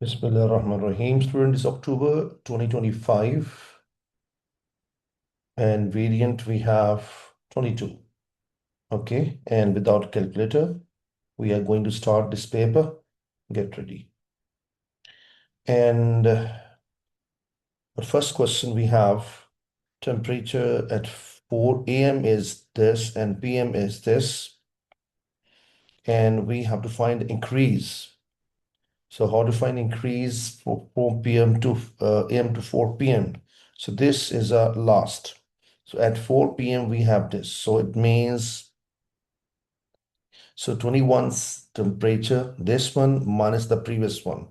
Bismillahirrahmanirrahim. Student, is October 2025 and variant we have 22. Okay, and without calculator, we are going to start this paper. Get ready. And the first question we have, temperature at 4 a.m. is this and p.m. is this. And we have to find increase. So how to find increase for 4 p.m. to a.m. to 4 p.m. So this is a last. So at 4 p.m. we have this. So it means, so 21's temperature, this one minus the previous one.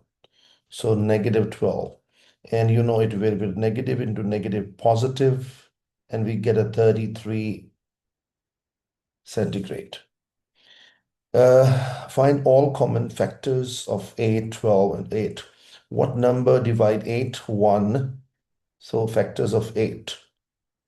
So negative 12. And you know it will be negative into negative positive, and we get a 33 centigrade. Find all common factors of 8, 12, and 8. What number divide 8? 1. So factors of 8.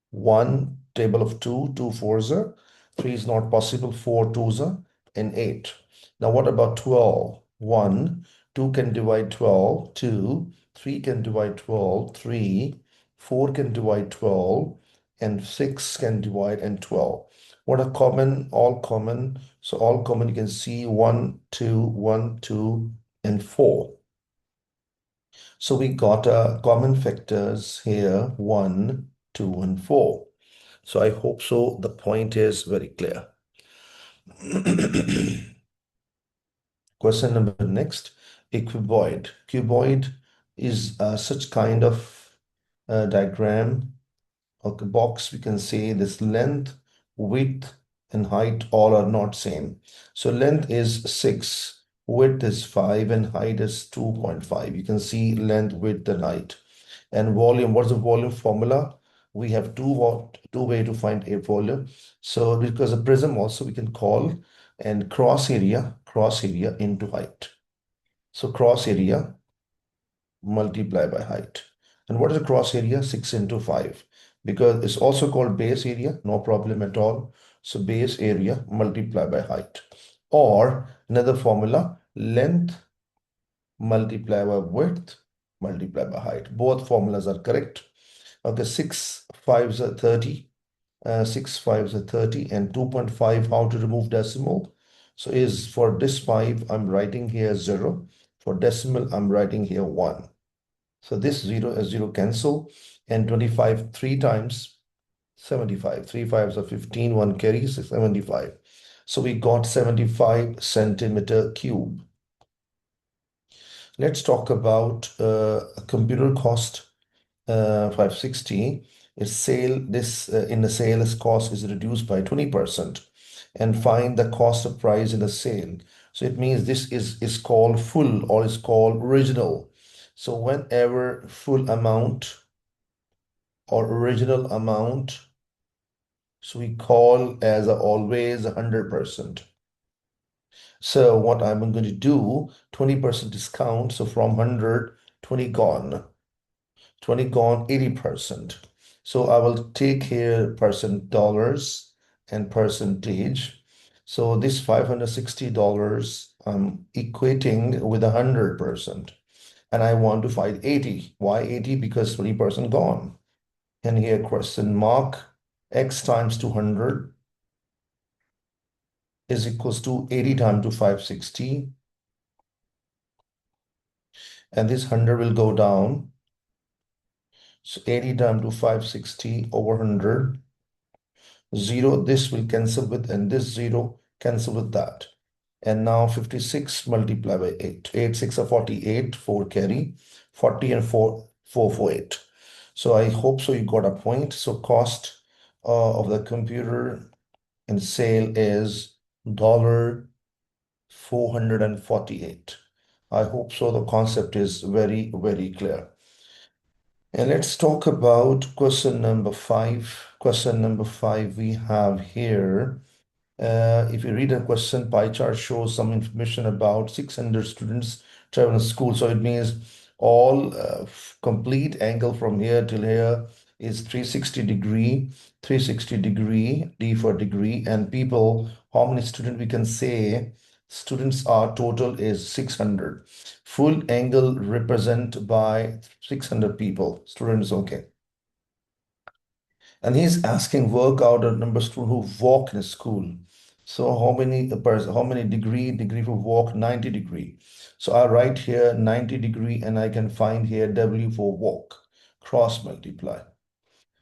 1, table of 2, 2 fours are, 3 is not possible, 4 twos are, and 8. Now what about 12? 1, 2 can divide 12, 2, 3 can divide 12, 3, 4 can divide 12, and 6 can divide and 12. What are common? All common. So all common, you can see 1, 2, 1, 2, and 4. So we got common factors here, 1, 2, and 4. So I hope so. The point is very clear. Question number next, a cuboid. Cuboid is such kind of diagram or box. We can say this length, width, and height all are not same. So length is 6, width is 5, and height is 2.5. You can see length, width, and height. And volume, what's the volume formula? We have two way to find a volume. So because a prism also we can call, and cross area into height. So cross area multiply by height. And what is the cross area? 6 into 5. Because it's also called base area, no problem at all. So base area multiply by height. Or another formula, length multiply by width multiply by height. Both formulas are correct. Okay, 6 5s are 30. 6 5s are 30, and 2.5, how to remove decimal? So is for this 5, I'm writing here 0. For decimal, I'm writing here 1. So this 0 is 0 cancel, and 25 3 times 75. 3 5s are 15, 1 carries 75. So we got 75 centimeter cube. Let's talk about computer cost 560. Its sale, this in the sales cost is reduced by 20%, and find the cost of price in the sale. So it means this is called full or is called original. So whenever full amount or original amount, so we call as always 100%. So what I'm going to do, 20% discount. So from 100, 20 gone. 20 gone, 80%. So I will take here percent dollars and percentage. So this $560 I'm equating with 100%. And I want to find 80. Why 80? Because 20% gone. And here question mark, x times 200 is equals to 80 times to 560. And this 100 will go down. So 80 times to 560 over 100. 0, this will cancel with, and this 0 cancel with that. And now 56 multiply by 8. 8, 6 are 48, 4 carry, 40 and 4, 448. So I hope so you got a point. So cost of the computer in sale is $448. I hope so the concept is very, very clear. And let's talk about question number 5. Question number 5 we have here. If you read a question, pie chart shows some information about 600 students travel to school. So it means all complete angle from here till here is 360 degree, 360 degree, D for degree. And people, how many students we can say Students are total is 600. Full angle represent by 600 people. Students, okay. And he's asking work out a number of students who walk in school. So how many degree for walk 90 degree. So I write here 90 degree and I can find here W for walk, cross multiply.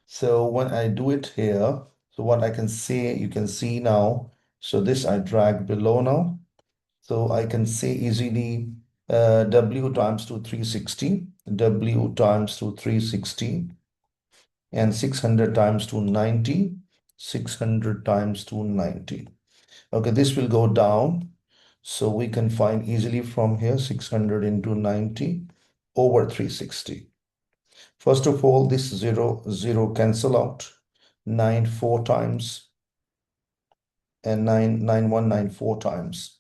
So when I do it here, so what I can say, you can see now. So this I drag below now. So I can say easily W times to 360, W times to 360, and 600 times to 90, 600 times to 90. Okay, this will go down. So we can find easily from here 600 into 90 over 360. First of all, this 0 cancel out. 9 4 times and 9 4 times.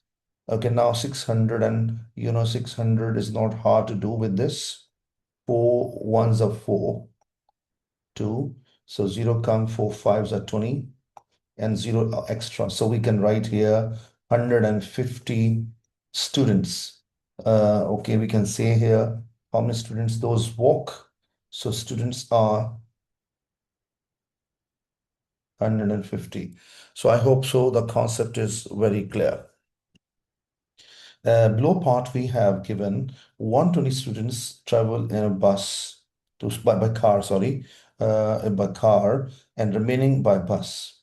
Okay, now 600, and 600 is not hard to do with this. 4 ones are 4, 2. So 0 come 4 fives are 20 and 0 extra. So we can write here 150 students. Okay, we can say here how many students those walk. So students are 150. So I hope so the concept is very clear. Below part we have given 120 students travel in a bus by car, sorry, by car, and remaining by bus.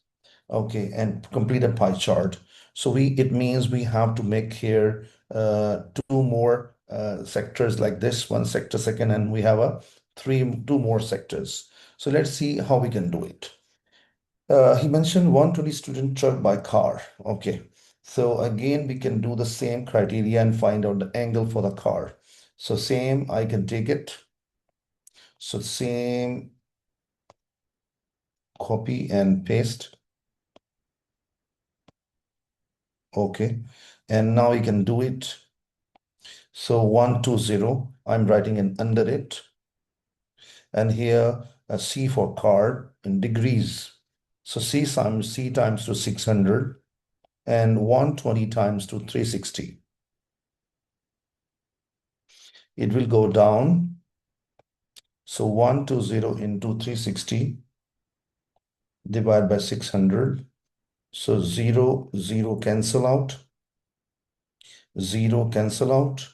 Okay, and complete a pie chart. So it means we have to make here two more sectors like this, one sector second, and we have two more sectors. So let's see how we can do it. He mentioned 120 student travel by car. Okay. So again, we can do the same criteria and find out the angle for the car. So same, I can take it. So same, copy and paste. Okay. And now we can do it. So 120, I'm writing in under it. And here a C for car in degrees. So C times to 600 and 120 times to 360. It will go down. So 120 into 360 divided by 600. So 0 cancel out, 0 cancel out.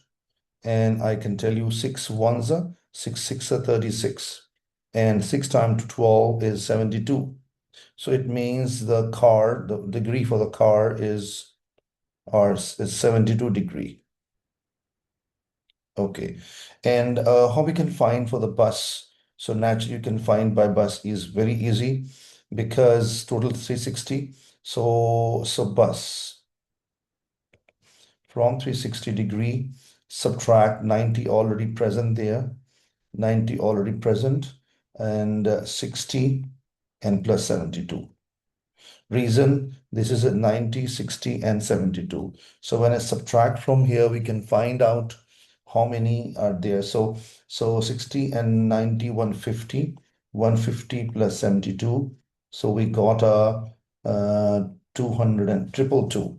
And I can tell you 6 ones are 6 are 36. And 6 times 12 is 72. So it means the degree for the car is 72 degree. Okay. And how we can find for the bus? So naturally you can find by bus is very easy because total 360. So bus from 360 degree, subtract 90 already present there, 90 already present, and 60 and plus 72. Reason, this is a 90, 60, and 72. So when I subtract from here, we can find out how many are there. So 60 and 90, 150, 150 plus 72. So we got a 200 and triple two.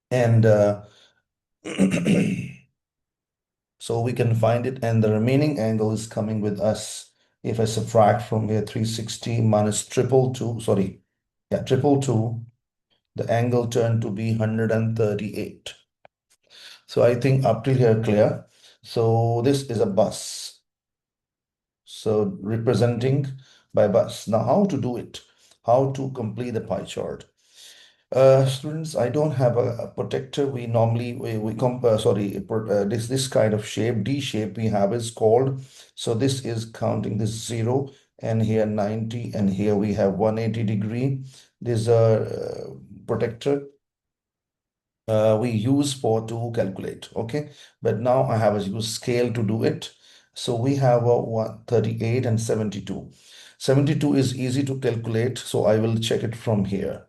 And so we can find it, and the remaining angle is coming with us. If I subtract from here 360 minus triple two, sorry, yeah, triple two, the angle turned to be 138. So I think up till here clear. So this is a bus. So representing by bus. Now how to do it? How to complete the pie chart? Students, I don't have a protector. We normally we sorry this kind of shape D shape we have is called. So this is counting this 0 and here 90 and here we have 180 degree. This is a protector we use for to calculate. Okay, but now I have a use scale to do it. So we have a 138 and 72. 72 is easy to calculate, so I will check it from here.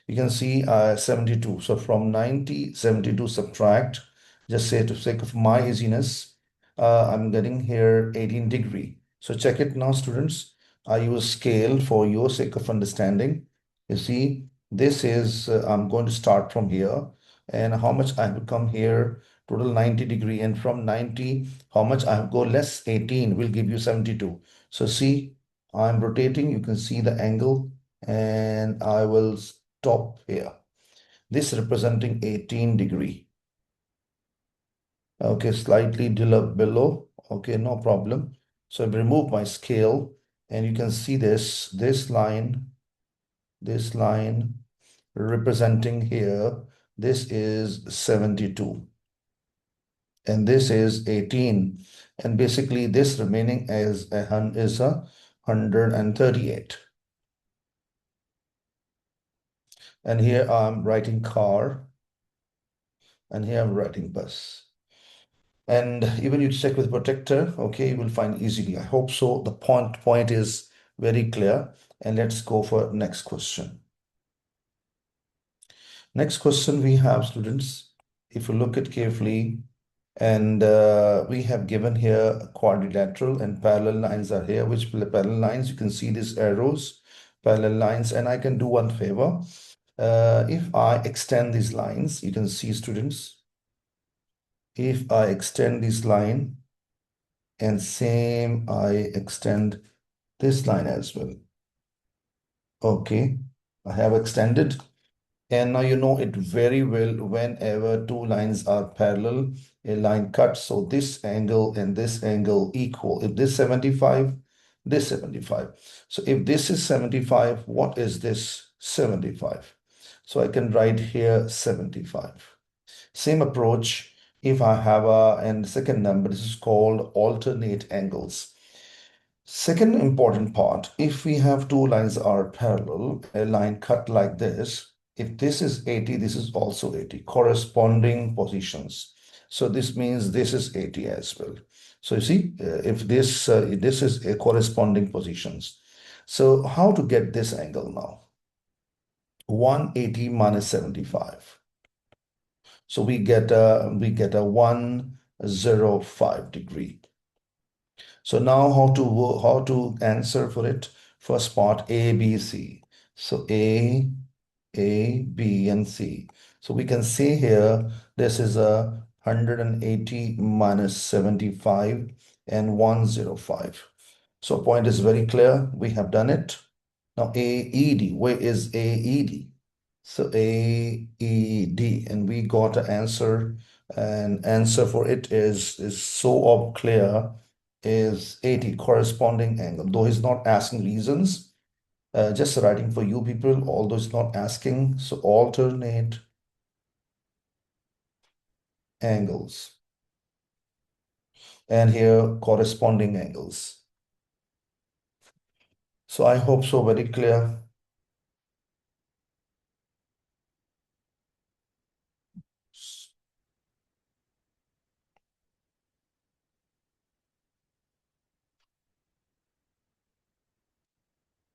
You can see 72. So from 90, 72 subtract, just say to sake of my easiness, I'm getting here 18 degree. So check it now, students. I use scale for your sake of understanding. You see, this is, I'm going to start from here. and how much I have come here, total 90 degree, and from 90, how much I have go less 18 will give you 72. So see, I'm rotating, you can see the angle, and I will stop here. This representing 18 degree. Okay, slightly below. Okay, no problem. So I've removed my scale, and you can see this line representing here. This is 72, and this is 18, and basically this remaining is a 138. And here I'm writing car, and here I'm writing bus. And even you check with protector, okay, you will find easily. I hope so. The point is very clear. And let's go for next question. Next question we have, students, if you look at carefully, and we have given here quadrilateral and parallel lines are here. Which parallel lines? You can see these arrows, parallel lines, and I can do one favor. If I extend these lines, you can see, students, if I extend this line, and same I extend this line as well. Okay, I have extended, and now you know it very well. Whenever two lines are parallel, a line cuts, so this angle and this angle equal. If this 75, this 75. So if this is 75, what is this 75? So I can write here 75. Same approach if I have and second number, this is called alternate angles. Second important part, if we have two lines are parallel, a line cut like this, if this is 80, this is also 80, corresponding positions. So this means this is 80 as well. So you see, if this is a corresponding positions. So how to get this angle now? 180 minus 75. So we get a 105 degree. So now how to answer for it? First part A, B, C. So A, B, and C. So we can see here this is a 180 minus 75 and 105. So point is very clear. We have done it. Now AED, where is AED? So AED, and we got an answer, and answer for it is so clear, is 80, corresponding angle. Though he's not asking reasons, just writing for you people, although it's not asking. So alternate angles, and here corresponding angles. So I hope so very clear.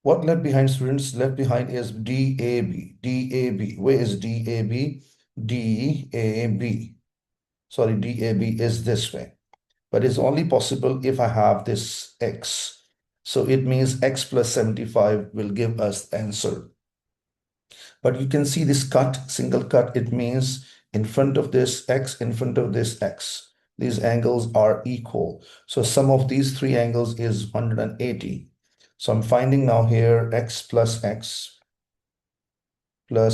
What left behind, students? Left behind is DAB. DAB. Where is DAB? DAB. Sorry, DAB is this way. But it's only possible if I have this X. So it means X plus 75 will give us the answer. But you can see this cut, single cut, it means in front of this X, in front of this X. These angles are equal. So sum of these three angles is 180. So I'm finding now here X plus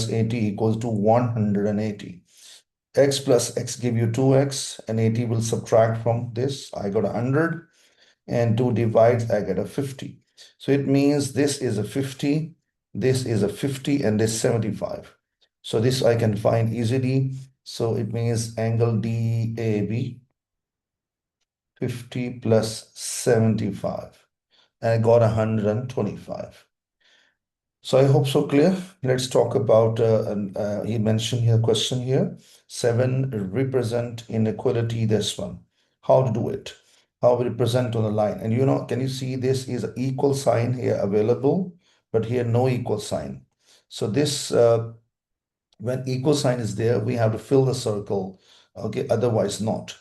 80 equals to 180. X plus X give you 2X, and 80 will subtract from this. I got 100, and 2 divides, I get a 50. So it means this is a 50, this is a 50, and this 75. So this I can find easily. So it means angle DAB, 50 plus 75. And I got 125. So I hope so clear. Let's talk about, he mentioned here, question here, 7, represent inequality, this one. How to do it? How we represent on the line. And can you see this is an equal sign here available, but here no equal sign. So this, when equal sign is there, we have to fill the circle, okay, otherwise not.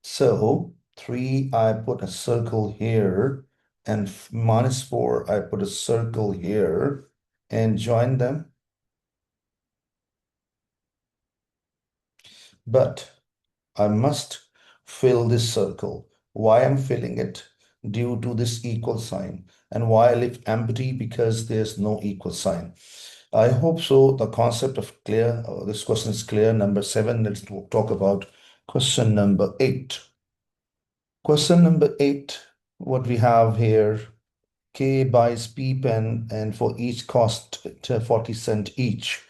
So 3, I put a circle here, and minus 4, I put a circle here, and join them. but I must fill this circle. Why I'm filling it? Due to this equal sign. And why I leave empty? Because there's no equal sign. I hope so. The concept of clear, this question is clear. Number 7, let's talk about question number 8. Question number 8, what we have here, K buys P pen and for each cost 40 cent each.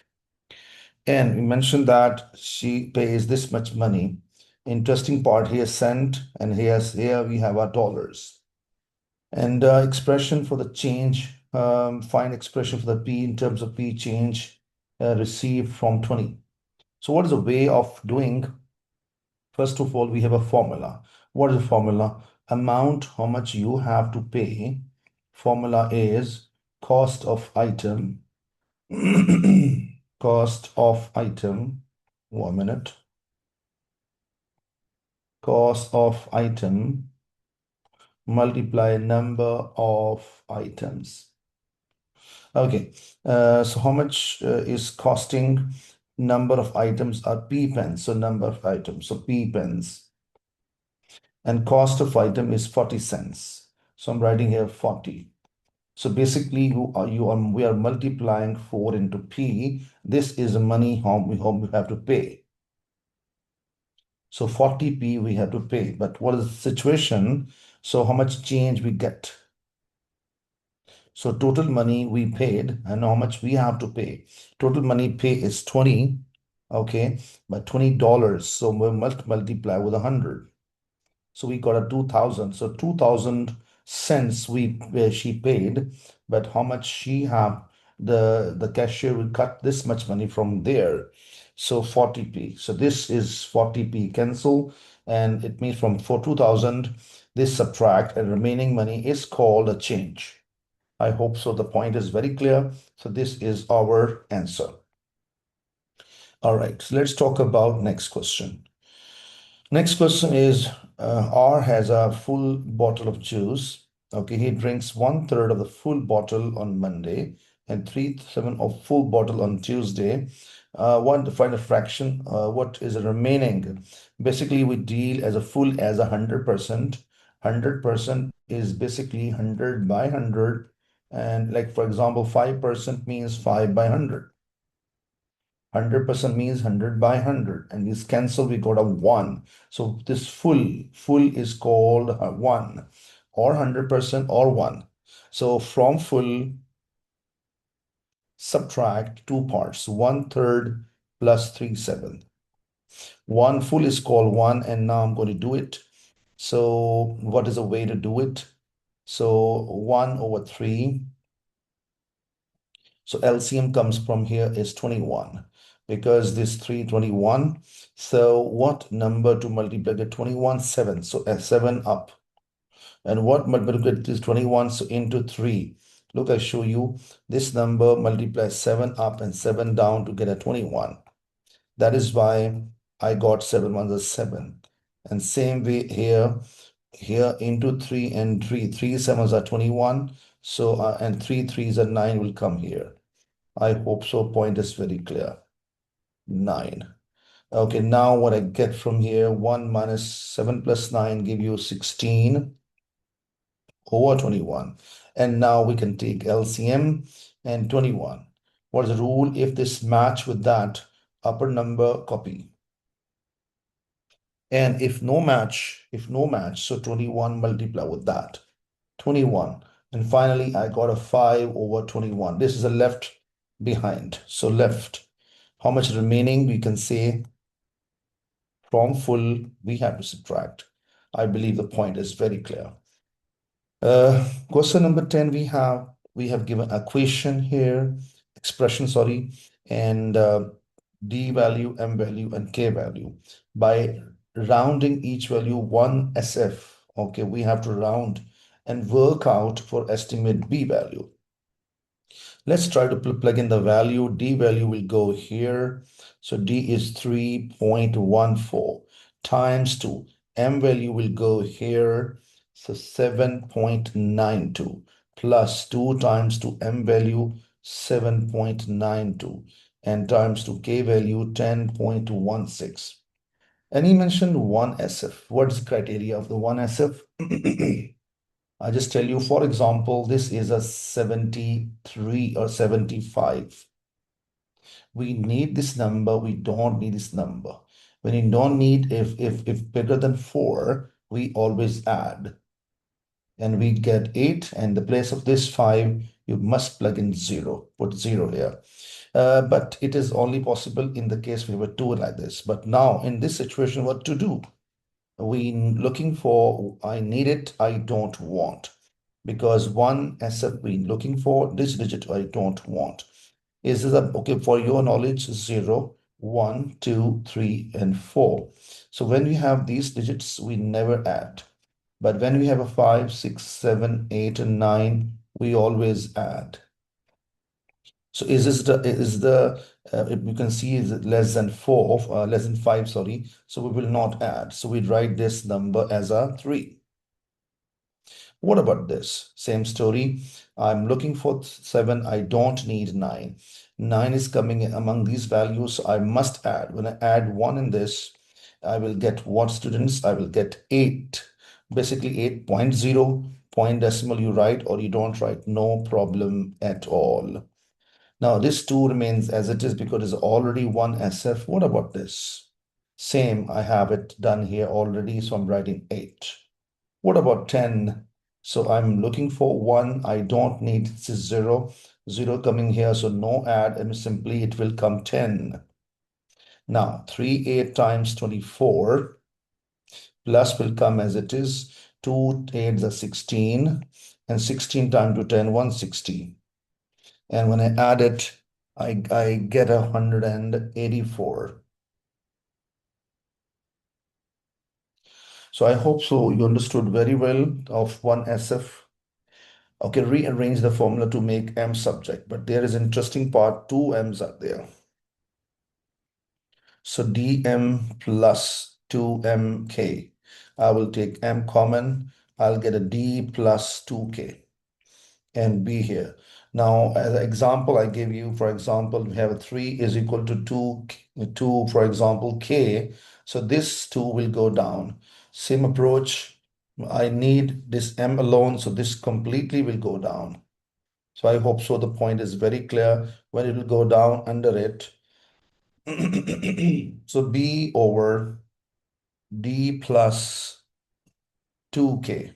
And we mentioned that she pays this much money. Interesting part here, cent, and here we have our dollars. And expression for the change, find expression for the P in terms of P change received from 20. So what is the way of doing? First of all, we have a formula. What is the formula? Amount, how much you have to pay. Formula is cost of item. Cost of item. 1 minute. Cost of item multiply number of items. Okay, so how much is costing? Number of items are P pens, so number of items, so P pens. And cost of item is 40 cents. So I'm writing here 40. So basically, we are multiplying 4 into P. This is the money how we have to pay. So 40p we have to pay. But what is the situation? So how much change we get? So total money we paid and how much we have to pay. Total money pay is 20, okay, but $20. So we must multiply with 100. So we got a 2000. So 2000 cents she paid, but how much she have, the cashier will cut this much money from there. So 40p. So this is 40p cancel, and it means from for 2000, this subtract and remaining money is called a change. I hope so. The point is very clear. So this is our answer. All right, so let's talk about next question. Next question is R has a full bottle of juice. Okay, he drinks 1/3 of the full bottle on Monday and 3/7 of full bottle on Tuesday. Want to find a fraction. What is the remaining? Basically, we deal as a full as 100%. 100% is basically 100 by 100. And like, for example, 5% means 5 by 100. 100% means 100 by 100, and this cancel, we got a 1. So this full is called 1 or 100% or 1. So from full, subtract 2 parts, 1/3 plus 3/7. 1 full is called 1, and now I'm going to do it. So what is a way to do it? So 1/3. So LCM comes from here is 21 because this 321. So what number to multiply the 21? 7. So 7 up. And what multiply this 21? So into 3. Look, I show you this number multiplies 7 up and 7 down to get a 21. That is why I got 7 ones are 7. And same way here into 3 and 3. 3 sevens are 21. So and 3 threes are 9 will come here. I hope so. Point is very clear. 9. Okay, now what I get from here, 1 minus 7 plus 9 give you 16 over 21. And now we can take LCM and 21. What is the rule? If this match with that, upper number copy. And if no match, so 21 multiply with that. 21. And finally, I got a 5 over 21. This is a left behind. So left. How much remaining? We can say from full, we have to subtract. I believe the point is very clear. Question number 10, we have given equation here, expression, sorry, and D value, M value, and K value. By rounding each value 1 SF, okay, we have to round and work out for estimate B value. Let's try to plug in the value. D value will go here. So D is 3.14 times 2. M value will go here. So 7.92 plus 2 times 2 M value 7.92 and times 2 K value 10.16. And he mentioned 1SF. What is the criteria of the 1SF? I just tell you, for example, this is a 73 or 75. We need this number, we don't need this number. When you don't need, if bigger than 4, we always add. And we get 8, and the place of this 5, you must plug in 0. Put 0 here. But it is only possible in the case we have a 2 like this. But now in this situation, what to do? We looking for, I need it, I don't want. Because 1SF we looking for, this digit I don't want. Is this okay for your knowledge? 0, 1, 2, 3, and 4. So when we have these digits, we never add. But when we have a 5, 6, 7, 8, and 9, we always add. So you can see is it less than 4, less than 5, sorry. So we will not add. So we write this number as a 3. What about this? Same story. I'm looking for 7. I don't need 9. 9 is coming among these values. So I must add. When I add 1 in this, I will get what, students? I will get 8. Basically 8.0. Point decimal you write or you don't write. No problem at all. Now this 2 remains as it is because it's already 1SF. What about this? Same. I have it done here already. So I'm writing 8. What about 10? So I'm looking for 1. I don't need this is 0. 0 coming here. So no add. And simply it will come 10. Now 3 8 times 24 plus will come as it is. 2 8 is 16. And 16 times to 10, 160. And when I add it, I get 184. So I hope so you understood very well of 1SF. Okay, rearrange the formula to make M subject, but there is interesting part, 2 M's are there. So dm plus 2mk. I will take M common. I'll get a D plus 2k and B here. Now, as an example, I give you, for example, we have a 3 is equal to 2, for example, k. So this 2 will go down. Same approach. I need this M alone, so this completely will go down. So I hope so the point is very clear when it will go down under it. So B over D plus 2K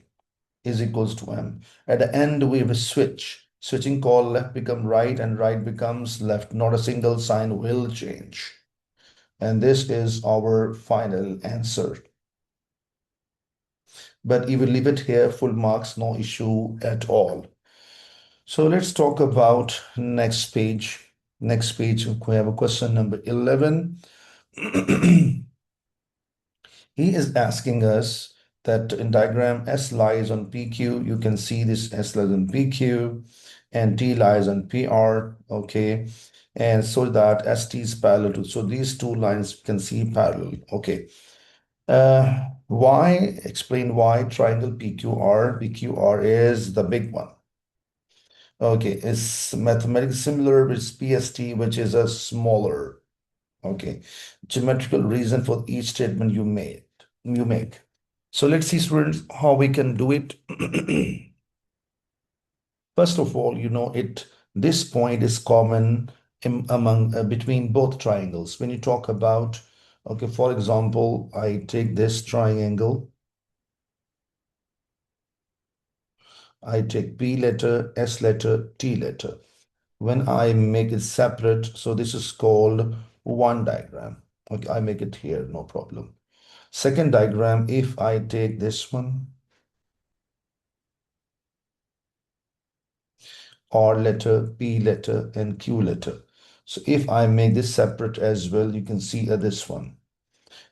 is equals to M. At the end, we have a switch. Switching call left become right and right becomes left. Not a single sign will change. And this is our final answer. But if we leave it here, full marks, no issue at all. So let's talk about next page. Next page, we have a question number 11. He is asking us that in diagram S lies on PQ. You can see this S lies on PQ and T lies on PR. Okay. And so that ST is parallel to. So these two lines you can see parallel. Okay. Why? Explain why triangle PQR. PQR is the big one. Okay, it's mathematically similar with PST, which is a smaller. Okay, geometrical reason for each statement you make. So let's see, students, how we can do it. First of all, this point is common among between both triangles. When you talk about, okay, for example, I take this triangle. I take P letter, S letter, T letter. When I make it separate, so this is called one diagram. Okay, I make it here, no problem. Second diagram, if I take this one, R letter, P letter, and Q letter. So if I make this separate as well, you can see this one.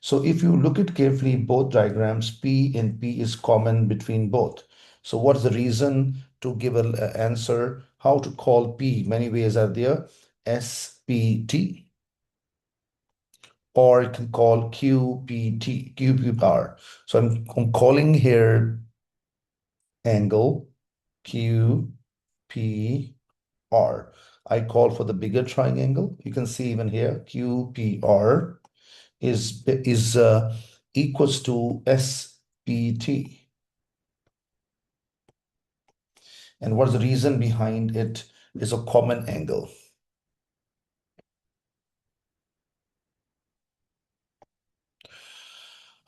So if you look at carefully, both diagrams, P and P is common between both. So what's the reason to give an answer? How to call P? Many ways are there. SPT, or you can call QPT, QPR. So I'm calling here angle QPR. I call for the bigger triangle. You can see even here QPR is equals to SPT. And what is the reason behind it is a common angle.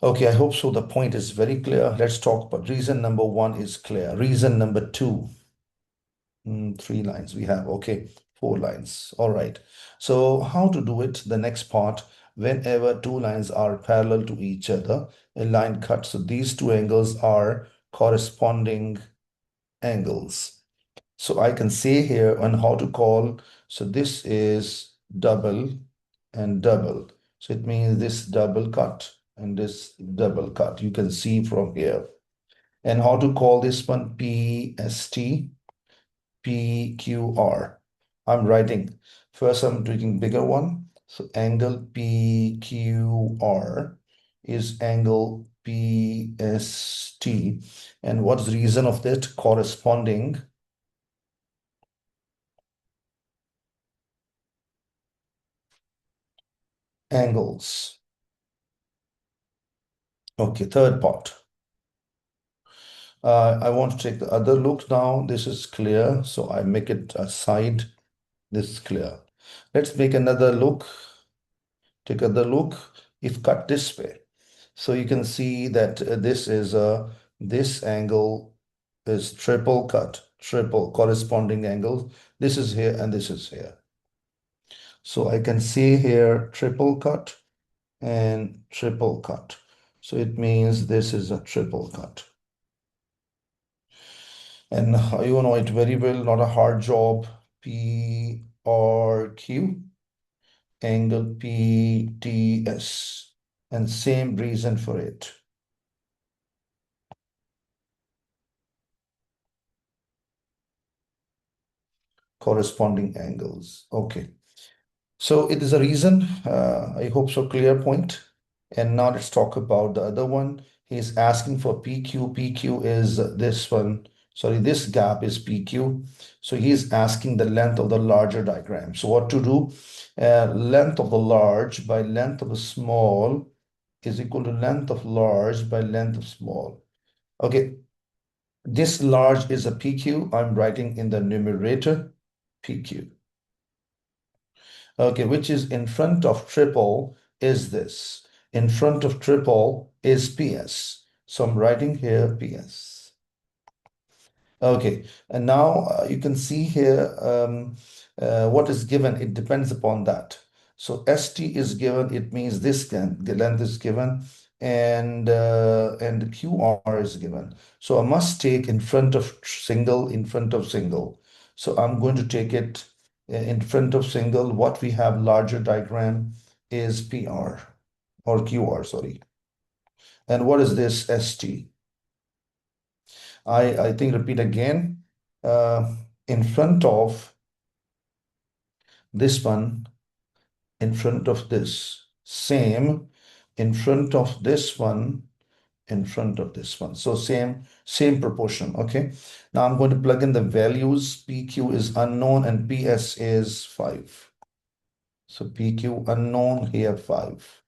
Okay, I hope so. The point is very clear. Let's talk about reason number one is clear. Reason number two, three lines we have. Okay, four lines. All right. So how to do it? The next part, whenever two lines are parallel to each other, a line cuts. So these two angles are corresponding angles. So I can say here on how to call. So this is double and double. So it means this double cut and this double cut. You can see from here. And how to call this one? PST, PQR. I'm writing. First, I'm doing bigger one. So angle PQR is angle PST. And what's the reason of that? Corresponding angles. Okay, third part. I want to take the other look now. This is clear, so I make it aside. This is clear. Let's make another look. Take another look. If cut this way, so you can see that this angle is triple cut, triple corresponding angles. This is here and this is here. So I can see here triple cut and triple cut. So it means this is a triple cut. And you know it very well, not a hard job. PRQ, angle PTS, and same reason for it. Corresponding angles. Okay. So it is a reason. I hope so. Clear point. And now let's talk about the other one. He's asking for PQ. PQ is this one. Sorry, this gap is PQ. So he's asking the length of the larger diagram. So what to do? Length of the large by length of the small is equal to length of large by length of small. Okay, this large is a PQ. I'm writing in the numerator PQ. Okay, which is in front of triple is this. In front of triple is PS. So I'm writing here PS. Okay, and now you can see here what is given. It depends upon that. So ST is given. It means this the length is given, and QR is given. So I must take in front of single, in front of single. So I'm going to take it in front of single. What we have larger diagram is PR or QR, sorry. And what is this ST? I think repeat again. In front of this one, in front of this, same, in front of this one, in front of this one. So same proportion. Okay. Now I'm going to plug in the values. PQ is unknown and PS is 5. So PQ unknown here 5.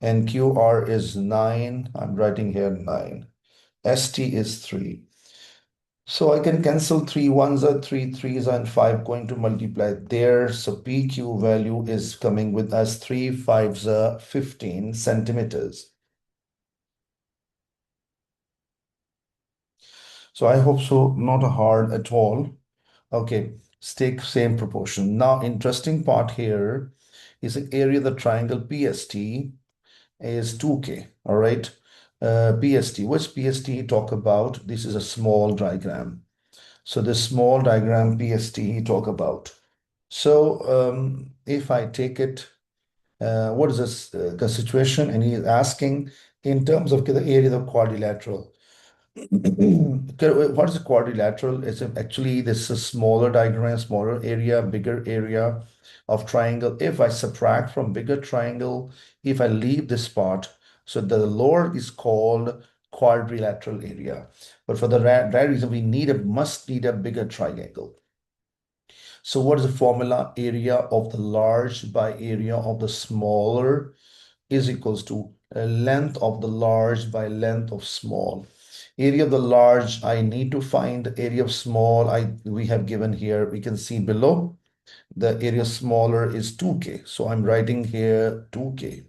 And QR is 9. I'm writing here 9. ST is 3. So I can cancel 3 ones are 3 threes and 5 going to multiply there. So PQ value is coming with us 3 fives are 15 centimeters. So I hope so, not hard at all. Okay, take same proportion. Now, interesting part here is the area of the triangle PST is 2K, all right? PST, which PST talk about? This is a small diagram. So this small diagram PST talk about. So if I take it, what is this the situation? And he is asking in terms of the area of the quadrilateral. What is a quadrilateral? It's actually this is a smaller diagram, smaller area, bigger area of triangle. If I subtract from bigger triangle, if I leave this part, so the lower is called quadrilateral area. But for the right reason, we must need a bigger triangle. So what is the formula? Area of the large by area of the smaller. is equals to length of the large by length of small. Area of the large, I need to find the area of small. We have given here, we can see below, the area smaller is 2K. So I'm writing here 2K.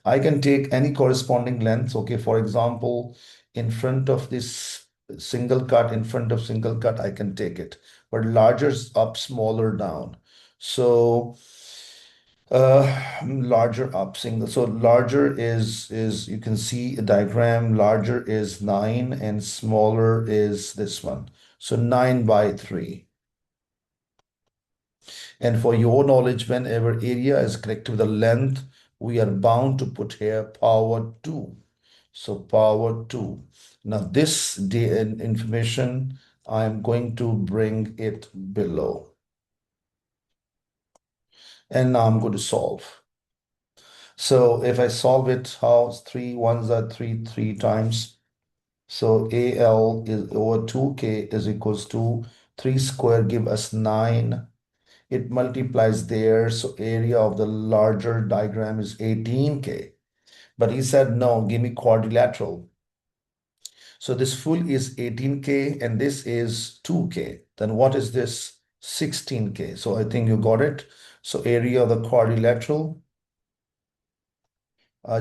I can take any corresponding length. Okay, for example, in front of this single cut, in front of single cut, I can take it. But larger is up, smaller down. So larger up, single. So larger is you can see a diagram. Larger is 9 and smaller is this one. So 9 by 3. And for your knowledge, whenever area is connected with the length, we are bound to put here power 2. So power 2. Now this information, I'm going to bring it below. And now I'm going to solve. So if I solve it, how 3 ones are 3, 3 times. So AL is over 2K is equals to 3 square give us 9. It multiplies there. So area of the larger diagram is 18K. But he said, no, give me quadrilateral. So this full is 18K and this is 2K. Then what is this? 16K. So I think you got it. So area of the quadrilateral,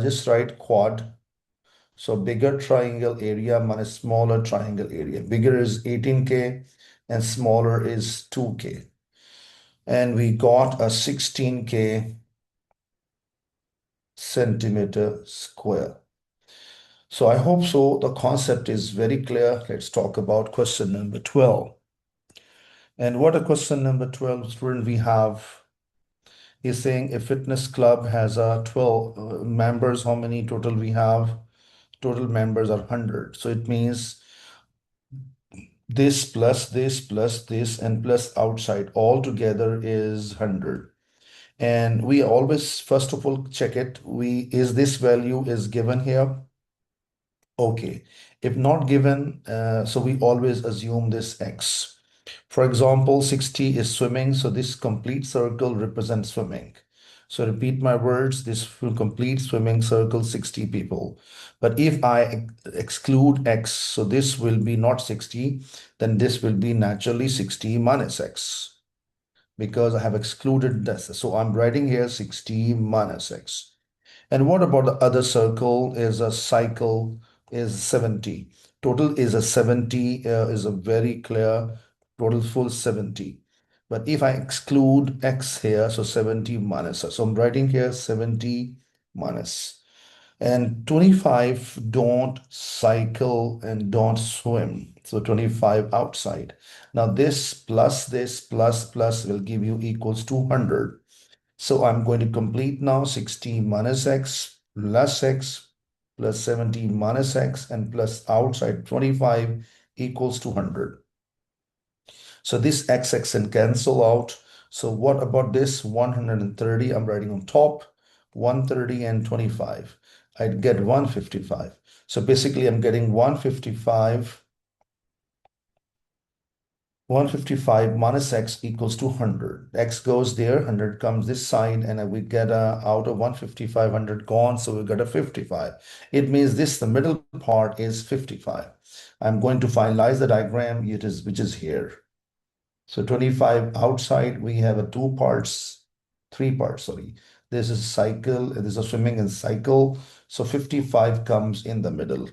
just write quad. So bigger triangle area minus smaller triangle area. Bigger is 18K and smaller is 2K. And we got a 16K centimeter square. So I hope so. The concept is very clear. Let's talk about question number 12. And what a question number 12, student, we have is saying a fitness club has a 12 members. How many total we have? Total members are 100. So it means this plus this plus this and plus outside all together is 100. And we always, first of all, check it. Is this value is given here? Okay. If not given, so we always assume this X. For example, 60 is swimming, so this complete circle represents swimming. So repeat my words, this will complete swimming circle 60 people. But if I exclude X, so this will be not 60, then this will be naturally 60 minus X because I have excluded this. So I'm writing here 60 minus X. And what about the other circle is a cycle is 70. Total is a 70 is a very clear total full 70. But if I exclude X here, so 70 minus. So I'm writing here 70 minus. And 25 don't cycle and don't swim. So 25 outside. Now this plus will give you equals 200. So I'm going to complete now 60 minus X plus 70 minus X and plus outside 25 equals 200. So this X can cancel out. So what about this 130? I'm writing on top 130 and 25. I'd get 155. So basically I'm getting 155 minus X equals to 100. X goes there, 100 comes this side, and we get out of 155, 100 gone, so we got a 55. It means this, the middle part is 55. I'm going to finalize the diagram, which is here. So 25 outside, we have three parts, sorry. This is cycle, this is swimming and cycle. So 55 comes in the middle.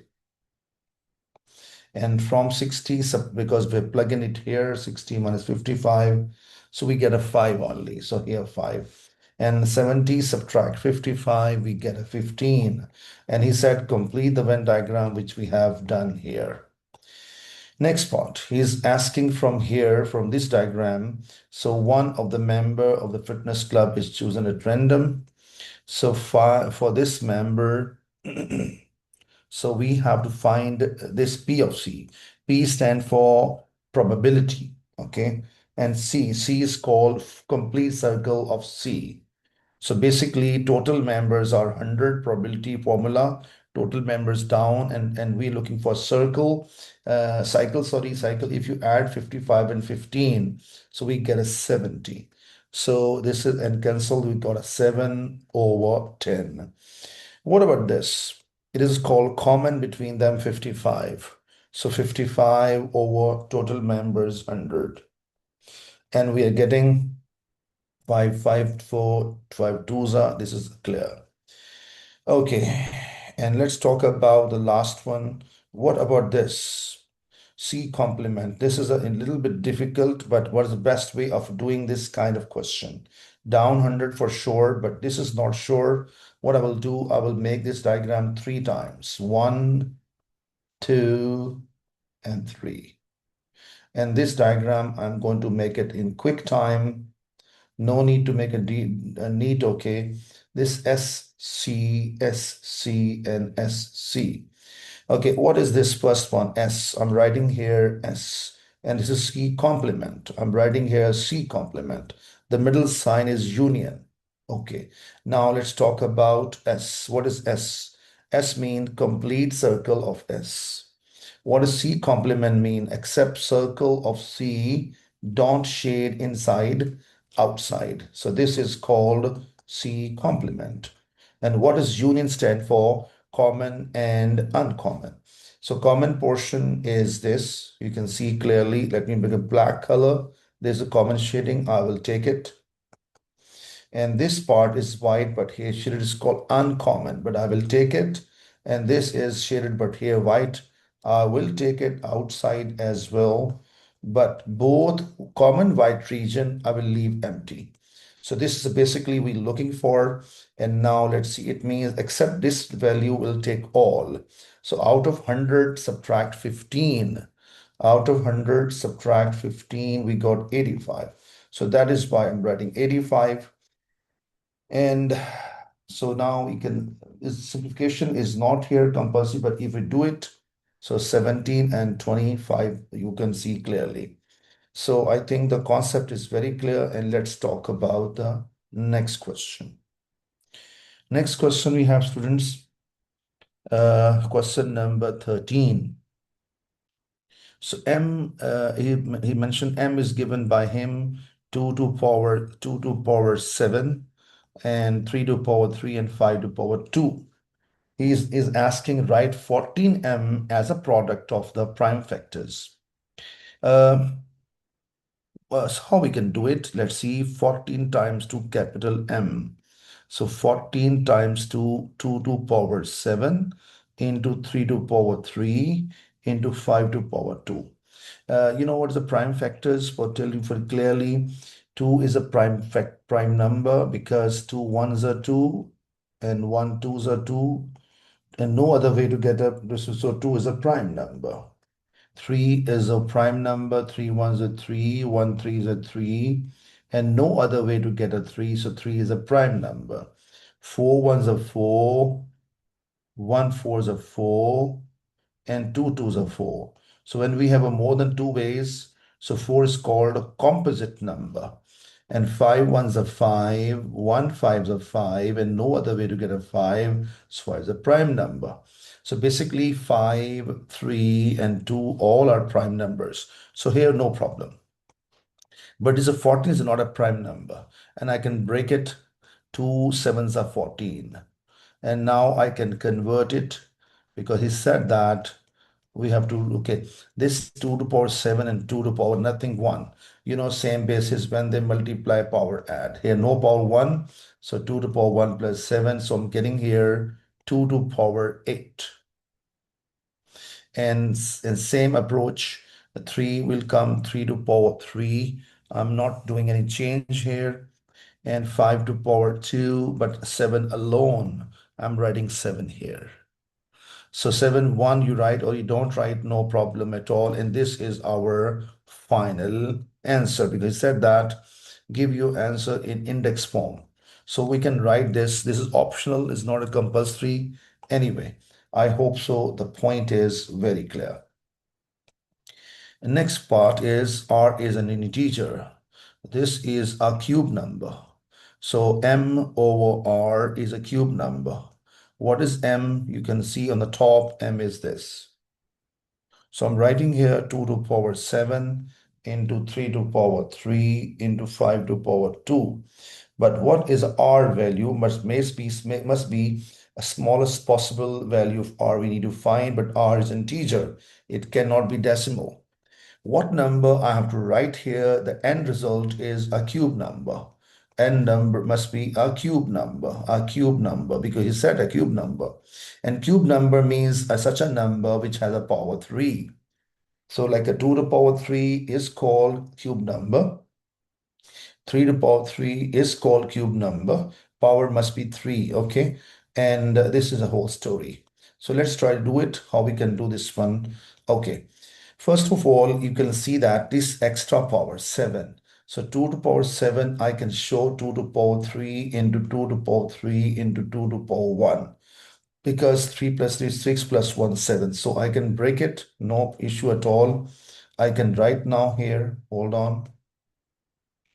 And from 60, because we're plugging it here, 60 minus 55, so we get a 5 only. So here 5. And 70 subtract 55, we get a 15. And he said complete the Venn diagram, which we have done here. Next part, he's asking from here, from this diagram. So one of the member of the fitness club is chosen at random. So for this member, so we have to find this P of C. P stand for probability, okay? And C is called complete circle of C. So basically total members are 100 probability formula, total members down, and we're looking for cycle. If you add 55 and 15, so we get a 70. So this is, and cancel, we got a 7 over 10. What about this? It is called common between them 55. So 55 over total members 100. And we are getting 5, 5, 4, 5 twos are, this is clear. Okay, and let's talk about the last one. What about this? C complement. This is a little bit difficult, but what is the best way of doing this kind of question? Down 100 for sure, but this is not sure. What I will do, I will make this diagram 3 times. 1, 2, and 3. And this diagram, I'm going to make it in quick time. No need to make a neat, okay? This S, C, S, C, and S, C. Okay, what is this first one? S. I'm writing here S. And this is C complement. I'm writing here C complement. The middle sign is union. Okay, now let's talk about S. What is S? S means complete circle of S. What does C complement mean? Except circle of C, don't shade inside, outside. So this is called C complement. And what does union stand for? Common and uncommon. So common portion is this. You can see clearly. Let me make a black color. There's a common shading. I will take it. And this part is white, but here shaded is called uncommon, but I will take it. And this is shaded, but here white. I will take it outside as well. But both common white region, I will leave empty. So this is basically we're looking for. And now let's see, it means except this value will take all. So out of 100, subtract 15. Out of 100, subtract 15, we got 85. So that is why I'm writing 85. And so now we can, simplification is not here compulsory, but if we do it, so 17 and 25, you can see clearly. So I think the concept is very clear, and let's talk about the next question. Next question we have, students, question number 13. So he mentioned M is given by him 2 to power 7 and 3 to power 3 and 5 to power 2. He is asking write 14m as a product of the prime factors. So how we can do it? Let's see, 14 times 2 capital M. So 14 times 2 to power 7 into 3 to power 3 into 5 to power 2. You know what is the prime factors? For telling for clearly, 2 is a prime number because 2 ones are 2 and 1 twos are 2, and no other way to get up this is, so 2 is a prime number. 3 is a prime number, 3 ones are 3, 1 3 is a 3, and no other way to get a 3, so 3 is a prime number. 4 ones are 4, 1 4 is a 4, and 2 twos are 4. So when we have a more than 2 ways, so 4 is called a composite number. And 5 ones are 5, 1 fives are 5, and no other way to get a 5, so 5 is a prime number. So basically 5, 3, and 2 all are prime numbers. So here no problem. But this 14 is not a prime number. And I can break it. 2 sevens are 14. And now I can convert it because he said that we have to, okay, this 2 to power 7 and 2 to power nothing 1. You know, same basis when they multiply, power add. Here no power 1, so 2 to power 1 plus 7. So I'm getting here 2 to power 8. And same approach, 3 will come 3 to power 3. I'm not doing any change here. And 5 to power 2, but 7 alone. I'm writing 7 here. So 7, 1 you write or you don't write, no problem at all. And this is our final answer because it said that give you answer in index form. So we can write this. This is optional, it's not a compulsory. Anyway, I hope so. The point is very clear. The next part is R is an integer. This is a cube number. So M over R is a cube number. What is M? You can see on the top, M is this. So I'm writing here 2 to power 7 into 3 to power 3 into 5 to power 2. But what is R value? Must be a smallest possible value of R we need to find, but R is integer. It cannot be decimal. What number I have to write here? The end result is a cube number. N number must be a cube number, because he said a cube number. And cube number means such a number which has a power 3. So like a 2 to the power 3 is called cube number. 3 to the power 3 is called cube number. Power must be 3, okay? And this is a whole story. So let's try to do it, how we can do this one. Okay. First of all, you can see that this extra power, 7. So 2 to the power 7, I can show 2 to the power 3 into 2 to the power 3 into 2 to the power 1. Because 3 plus 3 is 6 plus 1, 7. So I can break it, no issue at all. I can write now here, hold on.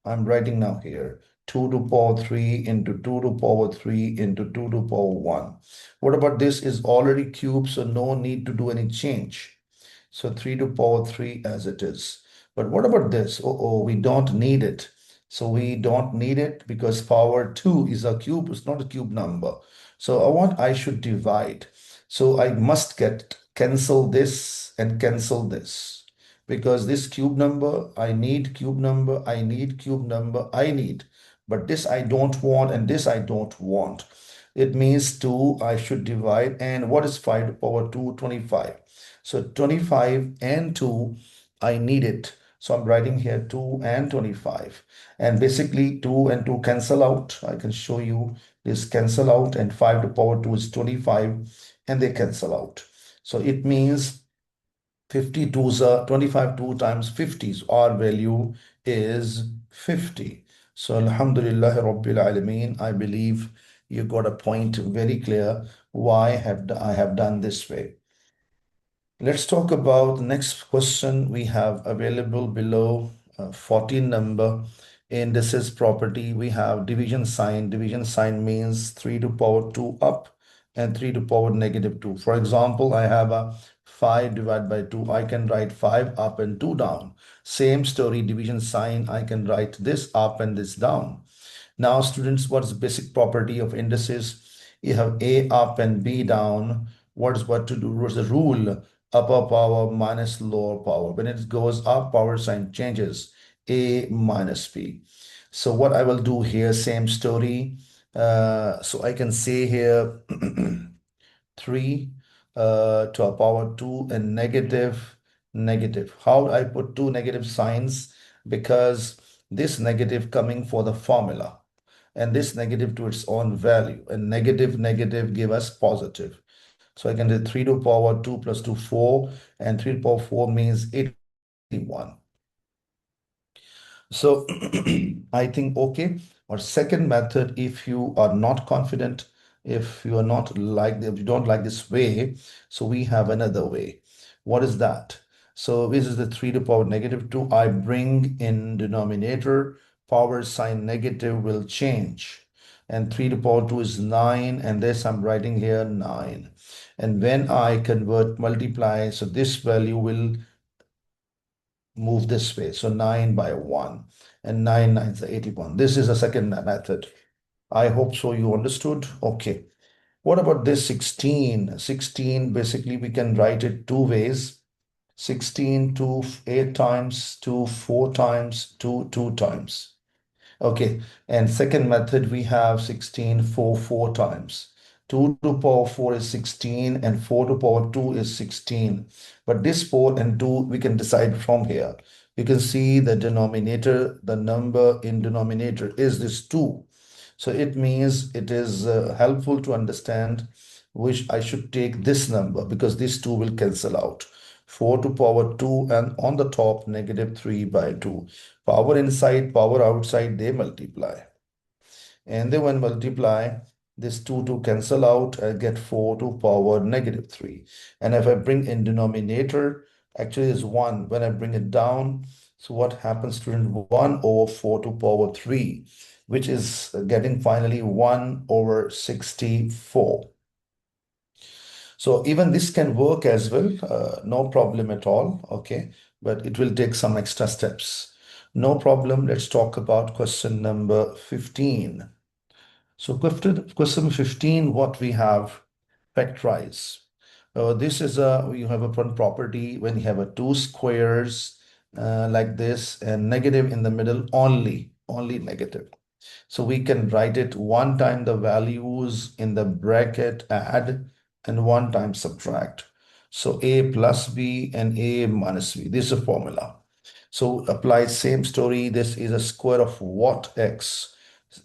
I'm writing now here 2 to power 3 into 2 to power 3 into 2 to power 1. What about this is already cubed, so no need to do any change. So 3 to power 3 as it is. But what about this? We don't need it. So we don't need it because power 2 is a cube, it's not a cube number. So I should divide. So I must cancel this and cancel this, because this cube number, I need cube number, I need cube number, I need. But this I don't want and this I don't want. It means 2, I should divide. And what is 5 to power 2? 25. So 25 and 2, I need it. So I'm writing here 2 and 25. And basically 2 and 2 cancel out. I can show you this cancel out, and 5 to power 2 is 25 and they cancel out. So it means 52 is 25, 2 times 50. So our value is 50. So Alhamdulillah Rabbil Alameen, I believe you got a point very clear why I have done this way. Let's talk about the next question we have available below, 14 number. In this is property, we have division sign. Division sign means 3 to power 2 up and 3 to power negative 2. For example, I have a 5 divided by 2. I can write 5 up and 2 down. Same story, division sign. I can write this up and this down. Now, students, what is the basic property of indices? You have A up and B down. What to do? What's the rule? Upper power minus lower power. When it goes up, power sign changes. A minus B. So what I will do here, same story. So I can say here 3 to a power 2 and negative, negative. How I put two negative signs? Because this negative coming for the formula and this negative to its own value, and negative, negative give us positive. So I can do 3 to power 2 plus 2, 4, and 3 to power 4 means 81. So I think okay. Or second method, if you are not confident, if you are not like, if you don't like this way, so we have another way. What is that? So this is the 3 to power negative 2. I bring in denominator, power sign negative will change. And 3 to power 2 is 9, and this I'm writing here 9. And when I convert multiply, so this value will move this way. So 9 by 1 and 9 9 is 81. This is a second method. I hope so you understood. Okay. What about this 16? 16, basically we can write it two ways. 16 to 8 times, to 4 times, to 2 times. Okay, and second method we have 16 for 4 times. 2 to power 4 is 16 and 4 to power 2 is 16. But this 4 and 2 we can decide from here. You can see the denominator, the number in denominator is this 2. So it means it is helpful to understand which I should take this number, because this 2 will cancel out. 4 to power 2 and on the top negative 3 by 2. Power inside, power outside, they multiply. And then when multiply, this 2 to cancel out, I get 4 to power negative 3. And if I bring in denominator, actually is 1. When I bring it down, so what happens to 1 over 4 to power 3, which is getting finally 1 over 64. So even this can work as well, no problem at all, okay? but it will take some extra steps. No problem. Let's talk about question number 15. So question 15, what we have, factorize. This is you have a one property when you have a two squares like this and negative in the middle, only negative. So we can write it one time the values in the bracket add and one time subtract. So a plus b and a minus b. This is a formula. So apply same story. This is a square of what x?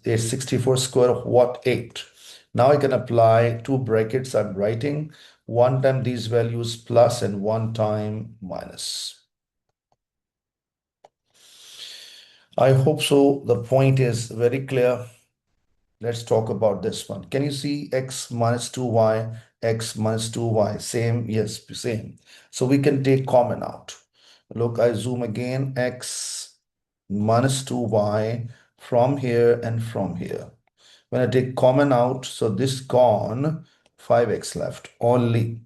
It's 64 square of what 8. Now I can apply two brackets I'm writing. One time these values plus and one time minus. I hope so. The point is very clear. Let's talk about this one. Can you see x minus 2y, x minus 2y? Same, yes, same. So we can take common out. Look, I zoom again, x minus 2y from here and from here. When I take common out, so this gone, 5x left only.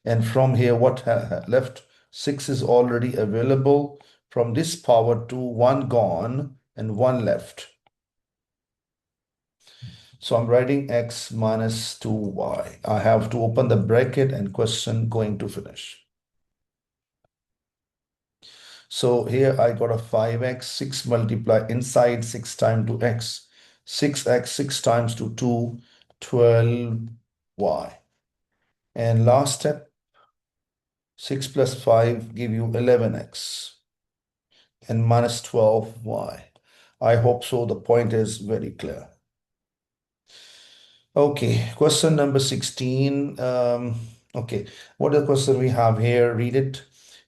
And from here, what left? 6 is already available. From this power 2, 1 gone and 1 left. So I'm writing x minus 2y. I have to open the bracket and question going to finish. So here I got a 5x, 6 multiply inside 6 times to x. 6x, 6 times to 2, 12y. And last step, 6 plus 5 give you 11x and minus 12y. I hope so. The point is very clear. Okay, question number 16. Okay, what is the question we have here? Read it.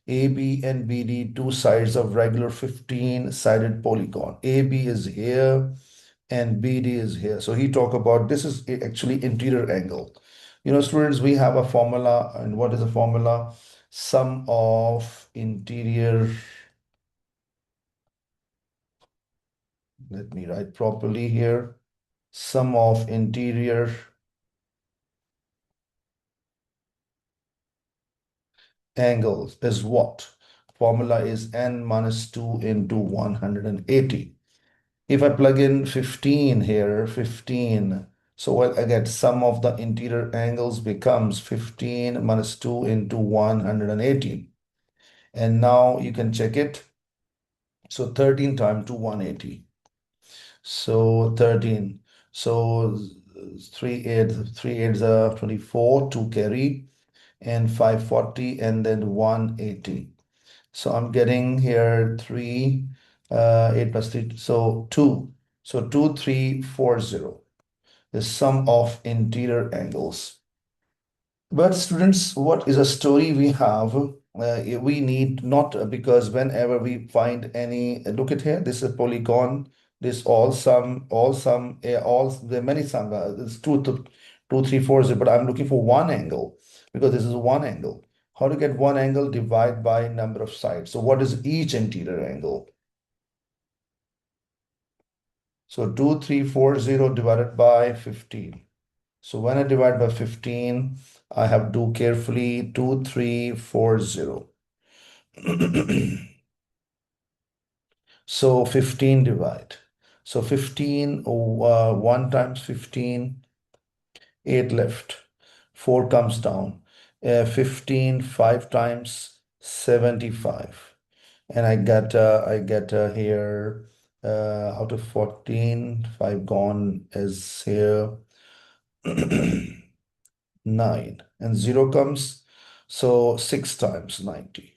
AB and BD, two sides of regular 15-sided polygon. AB is here and BD is here. So he talk about this is actually interior angle. You know, students, we have a formula. And what is the formula? Sum of interior. Let me write properly here. Sum of interior angles is what? Formula is n minus 2 into 180. If I plug in 15 here, 15, so I get sum of the interior angles becomes 15 minus 2 into 180. And now you can check it. So 13 times to 180. So 13. So 3 8 is 24, 2 carry, and 540, and then 180. So I'm getting here 3, 8 plus 3, so 2. So 2340 the sum of interior angles. But students, what is a story we have? We need not because whenever we find any, look at here, this is a polygon, this all sum, all there are many sum, it's 2, 3, 4, 0, but I'm looking for one angle because this is one angle. How to get one angle? Divide by number of sides. So what is each interior angle? So 2340 divided by 15. So when I divide by 15, I have to do carefully 2340. So 15 divide. So 15, 1 times 15, 8 left. 4 comes down. 15, 5 times 75. And I get here out of 14, 5 gone is here. 9 and 0 comes, so 6 times 90.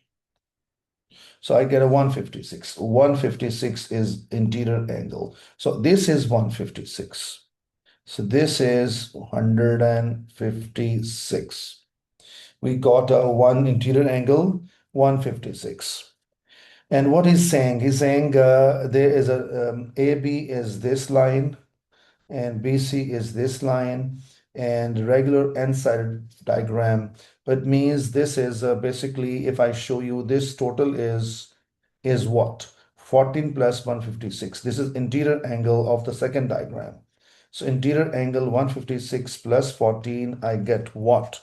So I get a 156. 156 is interior angle. So this is 156. So this is 156. We got a one interior angle, 156. And what he's saying, there is a AB is this line and BC is this line and regular n-sided diagram. But means this is basically, if I show you this total is what? 14 plus 156. This is interior angle of the second diagram. So interior angle 156 plus 14, I get what?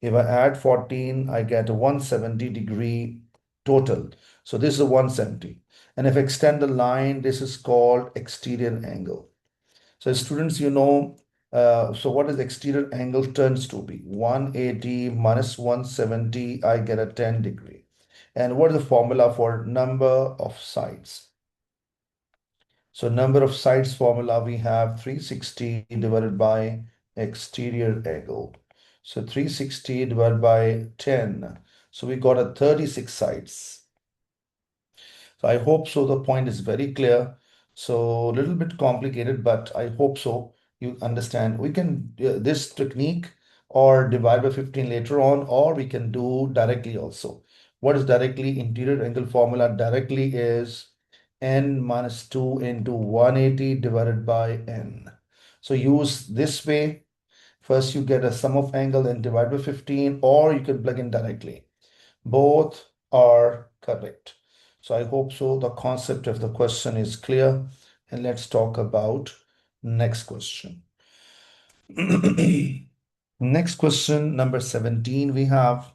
If I add 14, I get a 170-degree total. So this is a 170. And if I extend the line, this is called exterior angle. So students, so what is exterior angle turns to be? 180 minus 170, I get a 10-degree. And what is the formula for number of sides? So number of sides formula, we have 360 divided by exterior angle. So 360 divided by 10. So we got a 36 sides. So I hope so. The point is very clear. So a little bit complicated, but I hope so. You understand. We can this technique or divide by 15 later on, or we can do directly also. What is directly? Interior angle formula directly is n minus 2 into 180 divided by n. So use this way. First, you get a sum of angle, then divide by 15, or you can plug in directly. Both are correct. So I hope so. The concept of the question is clear. And let's talk about next question. Next question, number 17, we have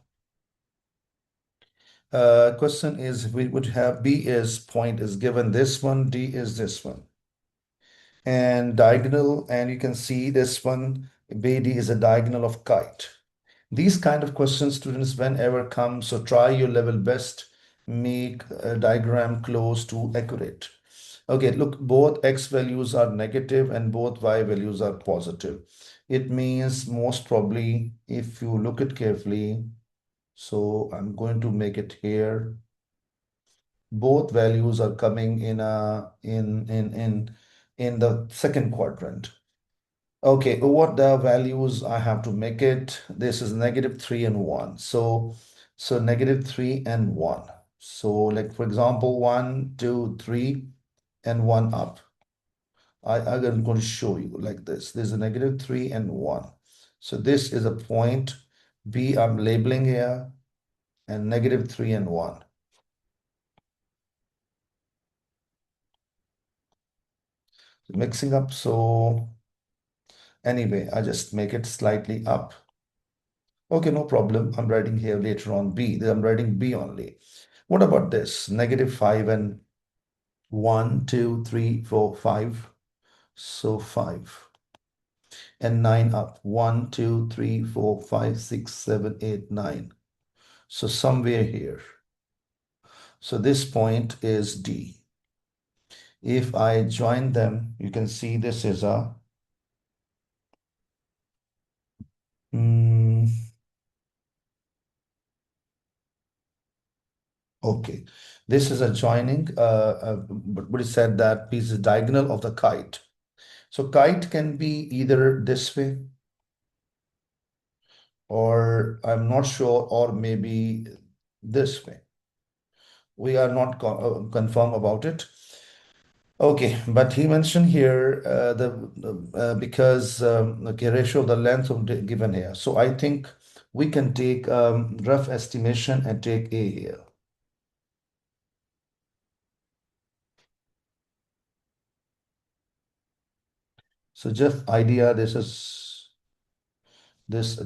question is we would have B is point is given this one, D is this one. And diagonal, and you can see this one, BD is a diagonal of kite. These kind of questions, students, whenever come, so try your level best, make a diagram close to accurate. Okay, look, both x values are negative and both y values are positive. It means most probably, if you look it carefully, so I'm going to make it here. Both values are coming in in the second quadrant. Okay, what the values I have to make it? This is negative 3 and 1. So negative 3 and 1. So like for example, 1, 2, 3, and 1 up. I'm going to show you like this. There's a negative 3 and 1. So this is a point B I'm labeling here, and negative 3 and 1. Mixing up, so anyway, I just make it slightly up. Okay, no problem. I'm writing here later on B. I'm writing B only. What about this? Negative 5 and 1, 2, 3, 4, 5. So 5. And 9 up. 1, 2, 3, 4, 5, 6, 7, 8, 9. So somewhere here. So this point is D. If I join them, you can see this is a mm, okay. This is a joining, but it said that piece is diagonal of the kite. So kite can be either this way, or I'm not sure, or maybe this way. We are not confirm about it. Okay, but he mentioned here because okay, ratio of the length of the given here. So I think we can take rough estimation and take A here. So just idea, this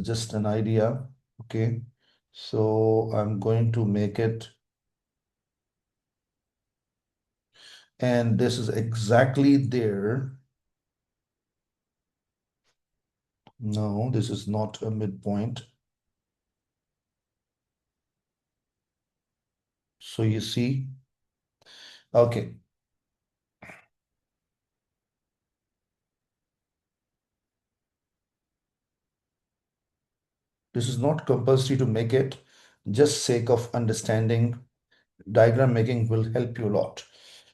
just an idea. Okay, so I'm going to make it, and this is exactly there. No, this is not a midpoint. So you see, okay. This is not compulsory to make it, just sake of understanding. Diagram making will help you a lot.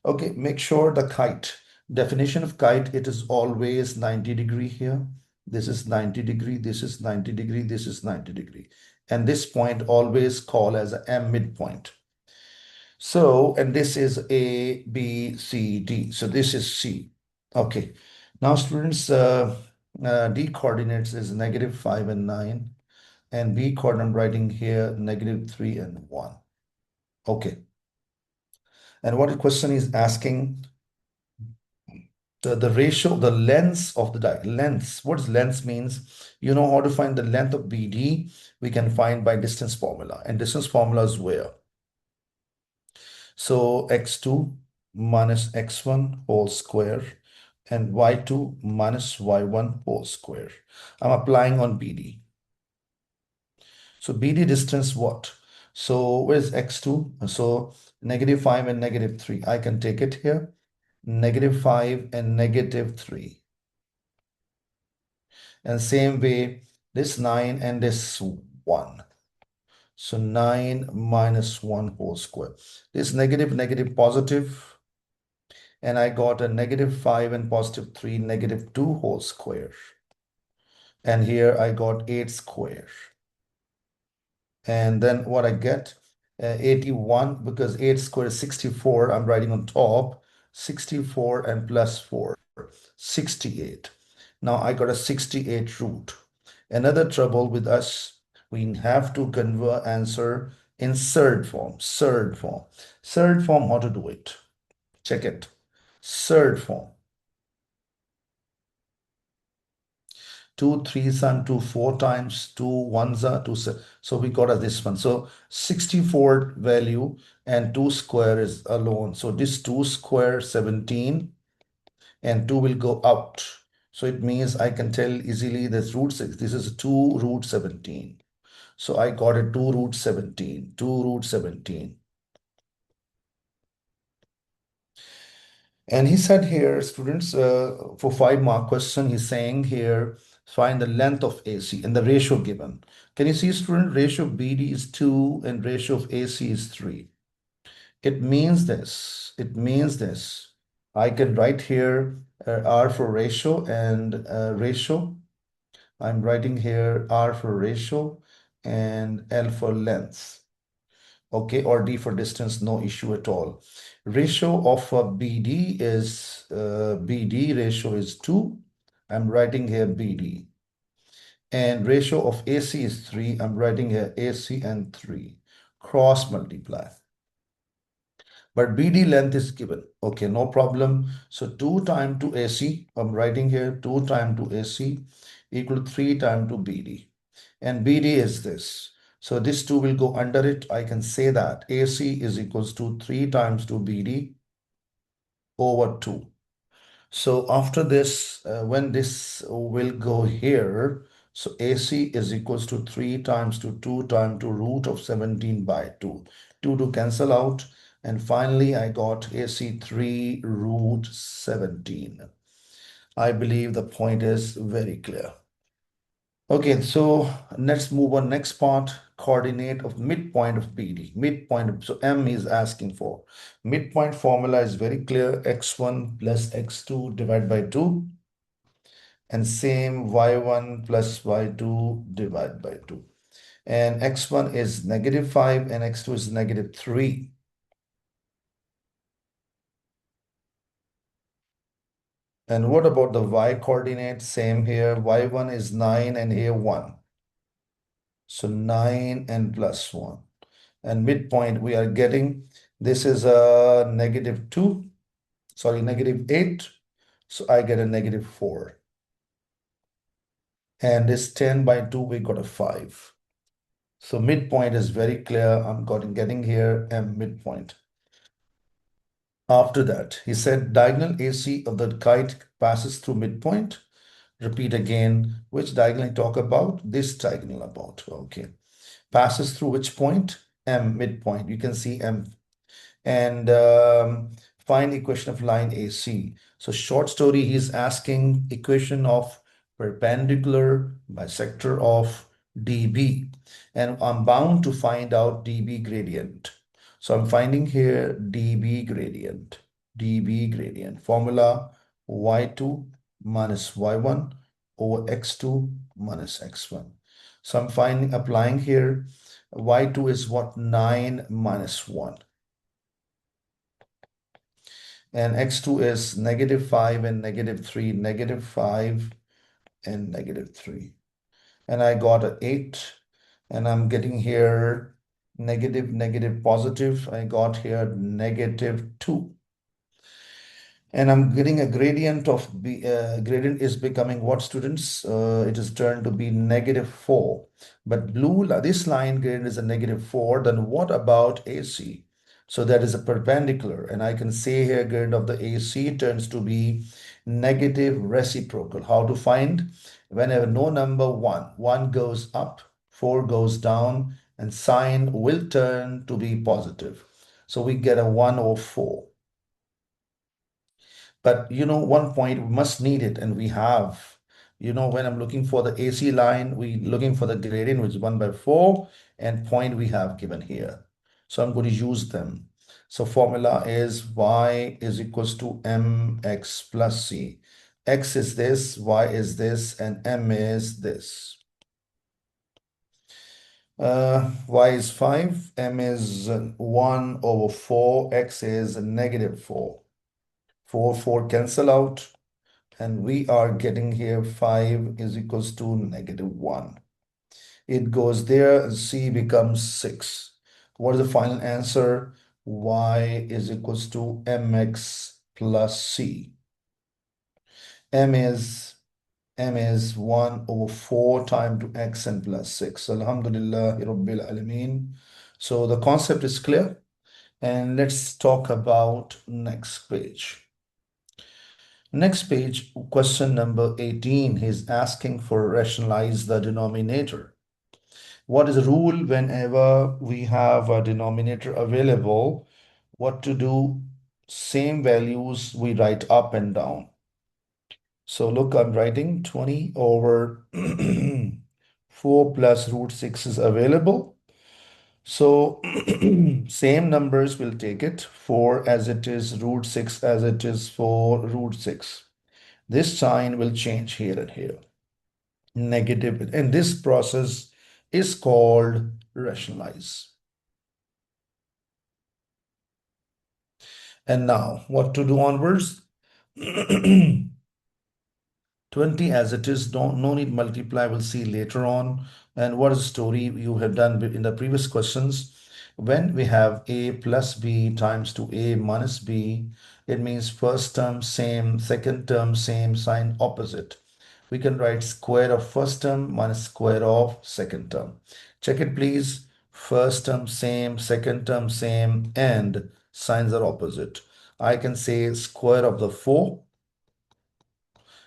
Okay, make sure the kite, definition of kite, it is always 90-degree here. This is 90-degree, this is 90-degree, this is 90-degree. And this point always call as a M midpoint. So, and this is A, B, C, D. So this is C. Okay. Now students, D coordinates is negative 5 and 9. And B coordinate I'm writing here, negative 3 and 1. Okay. And what the question is asking, the ratio, the lengths of the lengths. What does length means? You know how to find the length of BD? We can find by distance formula. And distance formula is where? So x2 minus x1 whole square and y2 minus y1 whole square. I'm applying on BD. So BD distance what? So where's x2? So -5 and -3. I can take it here. -5 and -3. And same way, this 9 and this 1. So 9 minus 1 whole square. This negative, negative, positive, and I got a -5 and +3, -2 whole square. And here I got 8 square. And then what I get, 81, because 8 square is 64, I'm writing on top, 64 and plus 4, 68. Now I got a 68 root. Another trouble with us, we have to convert answer in surd form, surd form. Surd form, how to do it? Check it. Surd form. 2 3s and 2 4 times, 2 1s are 2. So we got this one. So 64 value and 2 square is alone. So this 2 square 17 and 2 will go out. So it means I can tell easily this root 6. This is 2 root 17. So I got a 2 root 17, 2 root 17. And he said here, students, for 5 mark question, he's saying here, find the length of AC and the ratio given. Can you see, student, ratio of BD is 2 and ratio of AC is 3. It means this. It means this. I can write here R for ratio and ratio. I'm writing here R for ratio and L for length. Okay, or D for distance, no issue at all. Ratio of BD is BD ratio is 2. I'm writing here BD. And ratio of AC is 3. I'm writing here AC and 3. Cross multiply. But BD length is given. Okay, no problem. So 2 times to AC, I'm writing here 2 times to AC equal to 3 times to BD. And BD is this. So this 2 will go under it. I can say that AC is equals to 3 times to BD over 2. So after this, when this will go here, so AC is equals to 3 times to 2 times to root of 17 by 2. 2 to cancel out. And finally, I got AC 3 root 17. I believe the point is very clear. Okay, so let's move on. Next part, coordinate of midpoint of BD. Midpoint, so M is asking for. Midpoint formula is very clear, x1 plus x2 divided by 2. And same y1 plus y2 divided by 2. And x1 is -5 and x2 is -3. And what about the y coordinate? Same here, y1 is 9 and here 1. So 9 and plus 1. And midpoint we are getting, this is a -2, sorry, -8. So I get a -4. And this 10 by 2, we got a 5. So midpoint is very clear. I'm getting here M midpoint. After that, he said diagonal AC of the kite passes through midpoint. Repeat again, which diagonal I talk about? This diagonal about, okay. Passes through which point? M midpoint. You can see M. And find equation of line AC. So short story, he's asking equation of perpendicular bisector of DB. And I'm bound to find out DB gradient. So I'm finding here DB gradient. DB gradient. Formula y2 minus y1 over x2 minus x1. So I'm applying here y2 is what? 9 minus 1. And x2 is -5 and -3, -5 and -3. And I got an 8, and I'm getting here negative, negative, positive. I got here -2. And I'm getting a gradient of gradient is becoming what, students? It is turned to be -4. But this line gradient is a -4. Then what about AC? So that is a perpendicular. And I can say here gradient of the AC turns to be negative reciprocal. How to find? Whenever no number 1 goes up, 4 goes down, and sign will turn to be positive. So we get a 1 over 4. But one point we must need it, and we have. When I'm looking for the AC line, we looking for the gradient, which is 1 by 4, and point we have given here. So I'm going to use them. So formula is y is equals to mx plus c. X is this, y is this, and m is this. Y is 5, m is 1 over 4, x is -4. 4 cancel out. And we are getting here 5 is equals to -1. It goes there and C becomes 6. What is the final answer? Y is equals to mx plus C. M is M is 1 over 4 times to x and plus 6. Alhamdulillah Rabbil Alameen. So the concept is clear. And let's talk about next page. Next page, question number 18, he's asking for rationalize the denominator. What is the rule whenever we have a denominator available? What to do? Same values we write up and down. So look, I'm writing 20 over 4 plus root 6 is available. So same numbers will take it, 4 as it is, root 6 as it is for root 6. This sign will change here and here. Negative. And this process is called rationalize. And now what to do onwards? 20 as it is, no need multiply, we'll see later on. And what is the story you have done in the previous questions? When we have a plus b times to a minus b, it means first term same, second term same, sign opposite. We can write square of first term minus square of second term. Check it please. First term same, second term same, and signs are opposite. I can say square of the 4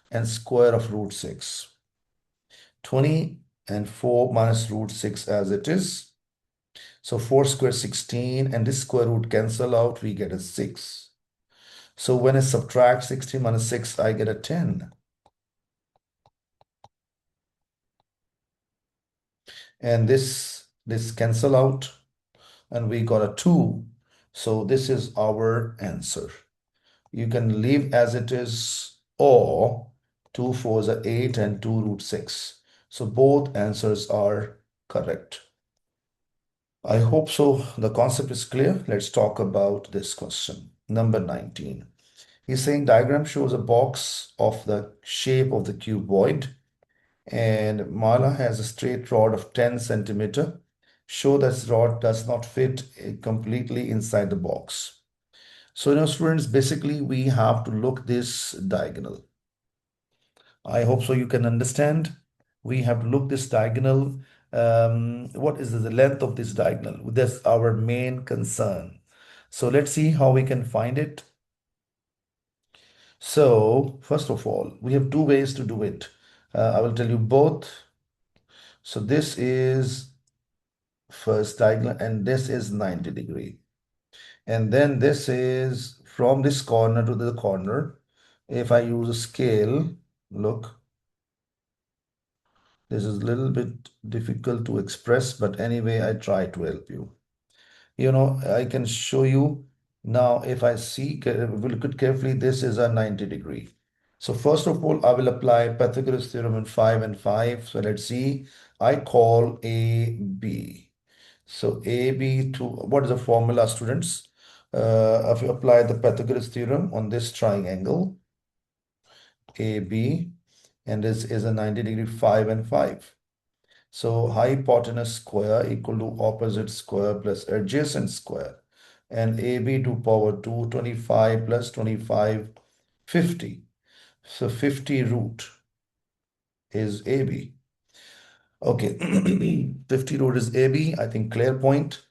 and square of root 6. 20 and 4 minus root 6 as it is. So 4 square 16, and this square root cancel out, we get a 6. So when I subtract 16 minus 6, I get a 10. And this cancel out, and we got a 2. So this is our answer. You can leave as it is, or 2 4s are 8 and 2 root 6. So both answers are correct. I hope so. The concept is clear. Let's talk about this question. Number 19. He's saying diagram shows a box of the shape of the cuboid, and Mala has a straight rod of 10 centimeter. Show that rod does not fit completely inside the box. So, students, basically we have to look this diagonal. I hope so you can understand. We have to look this diagonal. What is the length of this diagonal? That's our main concern. So let's see how we can find it. So first of all, we have two ways to do it. I will tell you both. So this is first diagonal and this is 90 degree. And then this is from this corner to the corner. If I use a scale, look, this is a little bit difficult to express, but anyway, I try to help you. I can show you now. If I see, if we look at carefully, this is a 90 degree. So first of all, I will apply Pythagoras theorem in 5 and 5. So let's see, I call AB. So AB to, what is the formula, students? If you apply the Pythagoras theorem on this triangle, AB, and this is a 90 degree 5 and 5. So hypotenuse square equal to opposite square plus adjacent square. And AB to power 2, 25 plus 25 50. So 50 root is AB. Okay, 50 root is AB. I think clear point.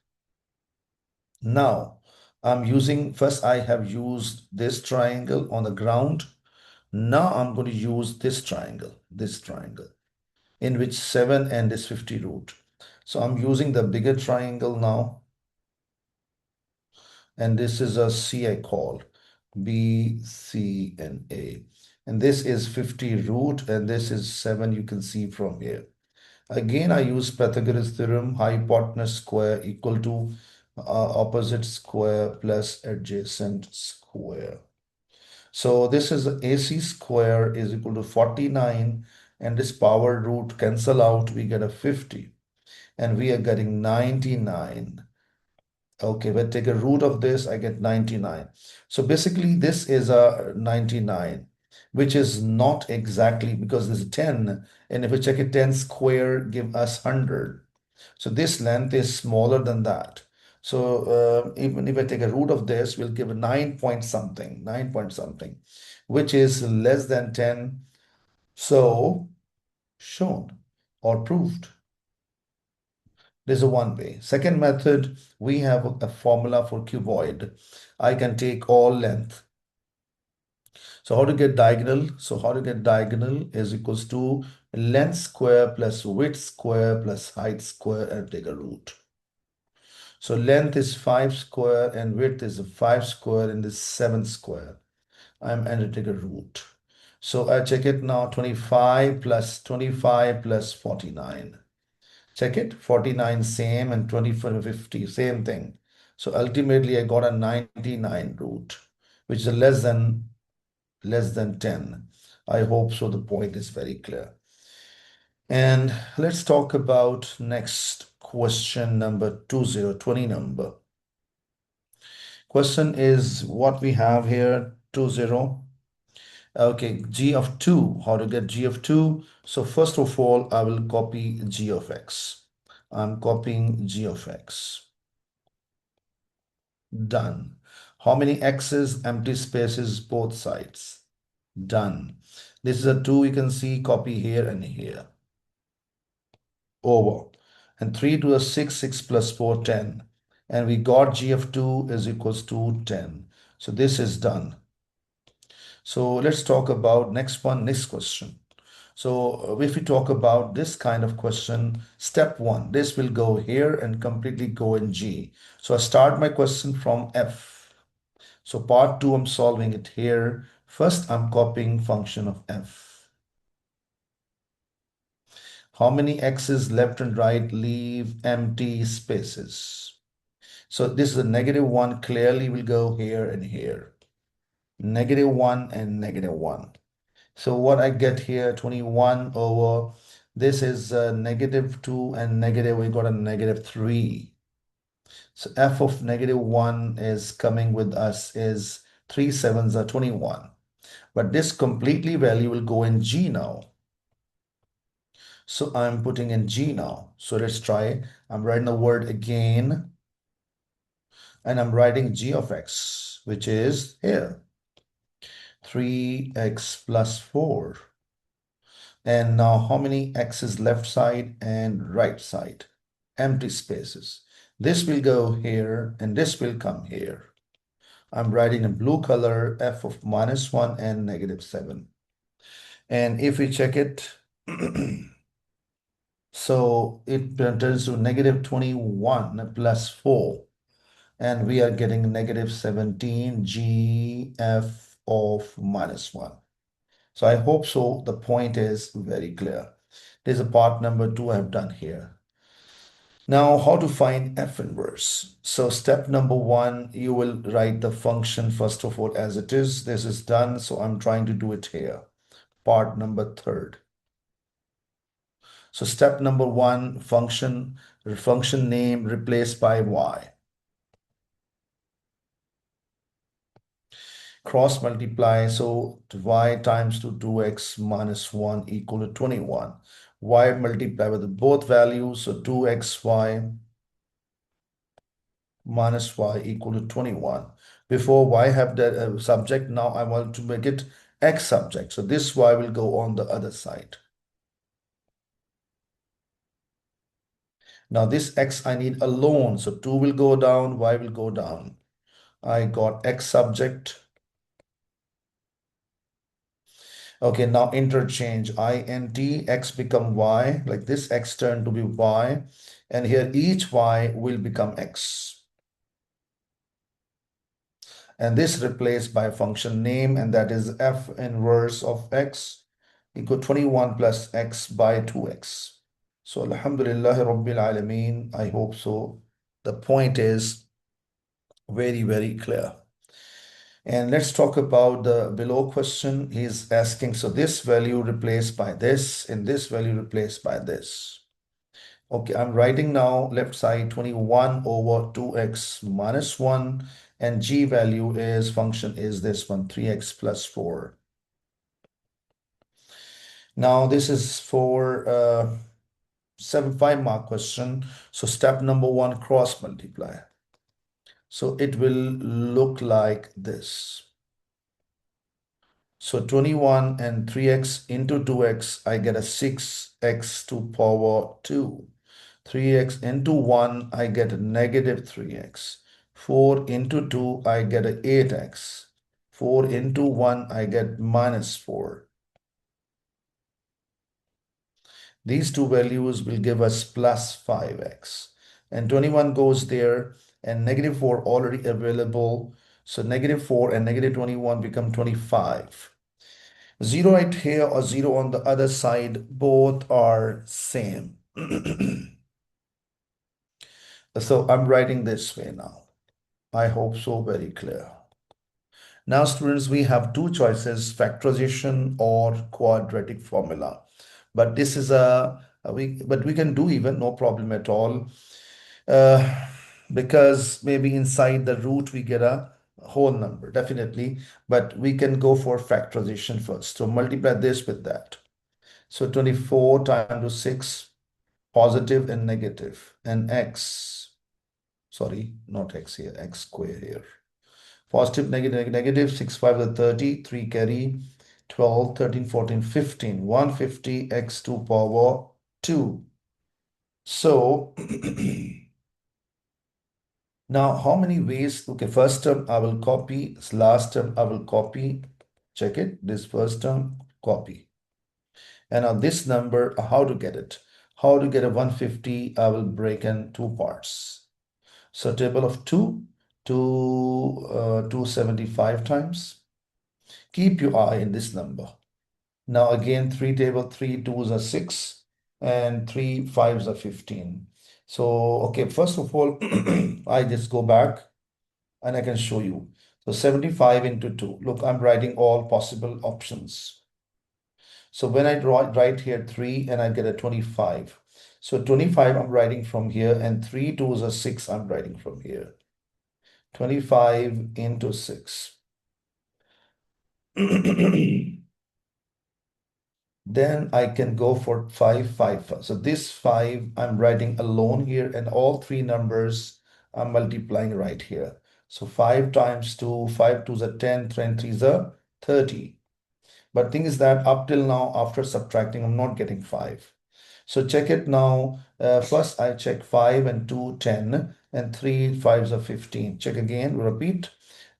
Now, first I have used this triangle on the ground. Now I'm going to use this triangle, in which 7 and this 50 root. So I'm using the bigger triangle now, and this is a C I call, B, C, and A. And this is 50 root, and this is 7, you can see from here. Again, I use Pythagoras theorem, hypotenuse square equal to opposite square plus adjacent square. So this is AC square is equal to 49, and this power root cancel out, we get a 50, and we are getting 99. Okay, when I take a root of this, I get 99. So basically, this is a 99, which is not exactly, because there's a 10, and if we check it, 10 square give us 100. So this length is smaller than that. So even if I take a root of this, we'll give a 9 point something, 9 point something, which is less than 10. So shown or proved. There's a one way. Second method, we have a formula for cuboid. I can take all length. So how to get diagonal? So how to get diagonal is equals to length square plus width square plus height square, and take a root. So length is 5 square and width is 5 square and this 7 square. I'm going to take a root. So I check it now, 25 plus 49. Check it, 49 same, and 24 50 same thing. So ultimately I got a 99 root, which is less than 10. I hope so the point is very clear. And let's talk about next question number 20 number. Question is what we have here, 20. Okay, g of 2. How to get g of 2? So first of all, I will copy g of x. I'm copying g of x. Done. How many x's, empty spaces, both sides? Done. This is a 2, you can see, copy here and here. Over. And 3 to a 6, 6 plus 4, 10. And we got g of 2 is equals to 10. So this is done. So let's talk about next question. So if we talk about this kind of question, step 1, this will go here and completely go in G. So I start my question from F. So part 2, I'm solving it here. First, I'm copying function of F. How many x's left and right leave empty spaces? So this is a -1, clearly will go here and here. -1 and -1. So what I get here, 21 over, this is -2 and negative, we got a -3. So f of -1 is coming with us is 3 sevens are 21. But this completely value will go in G now. So I'm putting in G now. So let's try. I'm writing the word again. And I'm writing G of x, which is here. 3x plus 4. And now how many x's left side and right side? Empty spaces. This will go here and this will come here. I'm writing in blue color f of -1 and -7. And if we check it, so it turns to -21 plus 4. And we are getting -17 g f of -1. So I hope so the point is very clear. There's a part number 2 I have done here. Now, how to find f inverse? So step number 1, you will write the function first of all as it is. This is done, so I'm trying to do it here. Part number 3rd. So step number 1, function name replaced by y. Cross multiply, so y times to 2x minus 1 equal to 21. Y multiply with both values, so 2xy minus y equal to 21. Before y have the subject, now I want to make it x subject. So this y will go on the other side. Now this x I need alone. So 2 will go down, y will go down. I got x subject. Okay, now interchange int, x become y, like this x turn to be y, and here each y will become x. And this replaced by a function name, and that is f inverse of x equal 21 plus x by 2x. So Alhamdulillah Rabbil Alameen, I hope so. The point is very, very clear. And let's talk about the below question. He's asking, so this value replaced by this, and this value replaced by this. Okay, I'm writing now left side 21 over 2x minus 1, and g value is function is this one, 3x plus 4. Now this is for 5 mark question. So step number 1, cross multiply. So it will look like this. So 21 and 3x into 2x, I get a 6x to power 2. 3x into 1, I get a negative 3x. 4 into 2, I get a 8x. 4 into 1, I get minus 4. These two values will give us plus 5x. And 21 goes there, and negative 4 already available. So negative 4 and negative 21 become 25. 0 right here or 0 on the other side, both are same. So I'm writing this way now. I hope so, very clear. Now, students, we have two choices, factorization or quadratic formula. But this is but we can do even, no problem at all. Uh, because maybe inside the root we get a whole number, definitely. But we can go for factorization first. So multiply this with that. So 24 times to 6, positive and negative, and x, sorry, not x here, x square here. Positive, negative, negative, 6, 5 is 30, 3 carry, 12, 13, 14, 15, 150 x to power 2. So now how many ways? Okay, first term I will copy, this last term I will copy. Check it, this first term, copy. And now this number, how to get it? How to get a 150, I will break in two parts. So table of 2 to 275 times. Keep your eye in this number. Now again, 3 table, 3 2s are 6, and 3 5s are 15. So, okay, first of all, I just go back and I can show you. So 75 into 2. Look, I'm writing all possible options. So when I write here 3 and I get a 25. So 25 I'm writing from here, and 3 2s are 6 I'm writing from here. 25 into 6. Then I can go for 5, 5, 5. So this 5 I'm writing alone here, and all three numbers I'm multiplying right here. So 5 times 2, 5 2s are 10, 10 3s are 30. But thing is that up till now, after subtracting, I'm not getting 5. So check it now. First, I check 5 and 2, 10, and 3 5s are 15. Check again, repeat.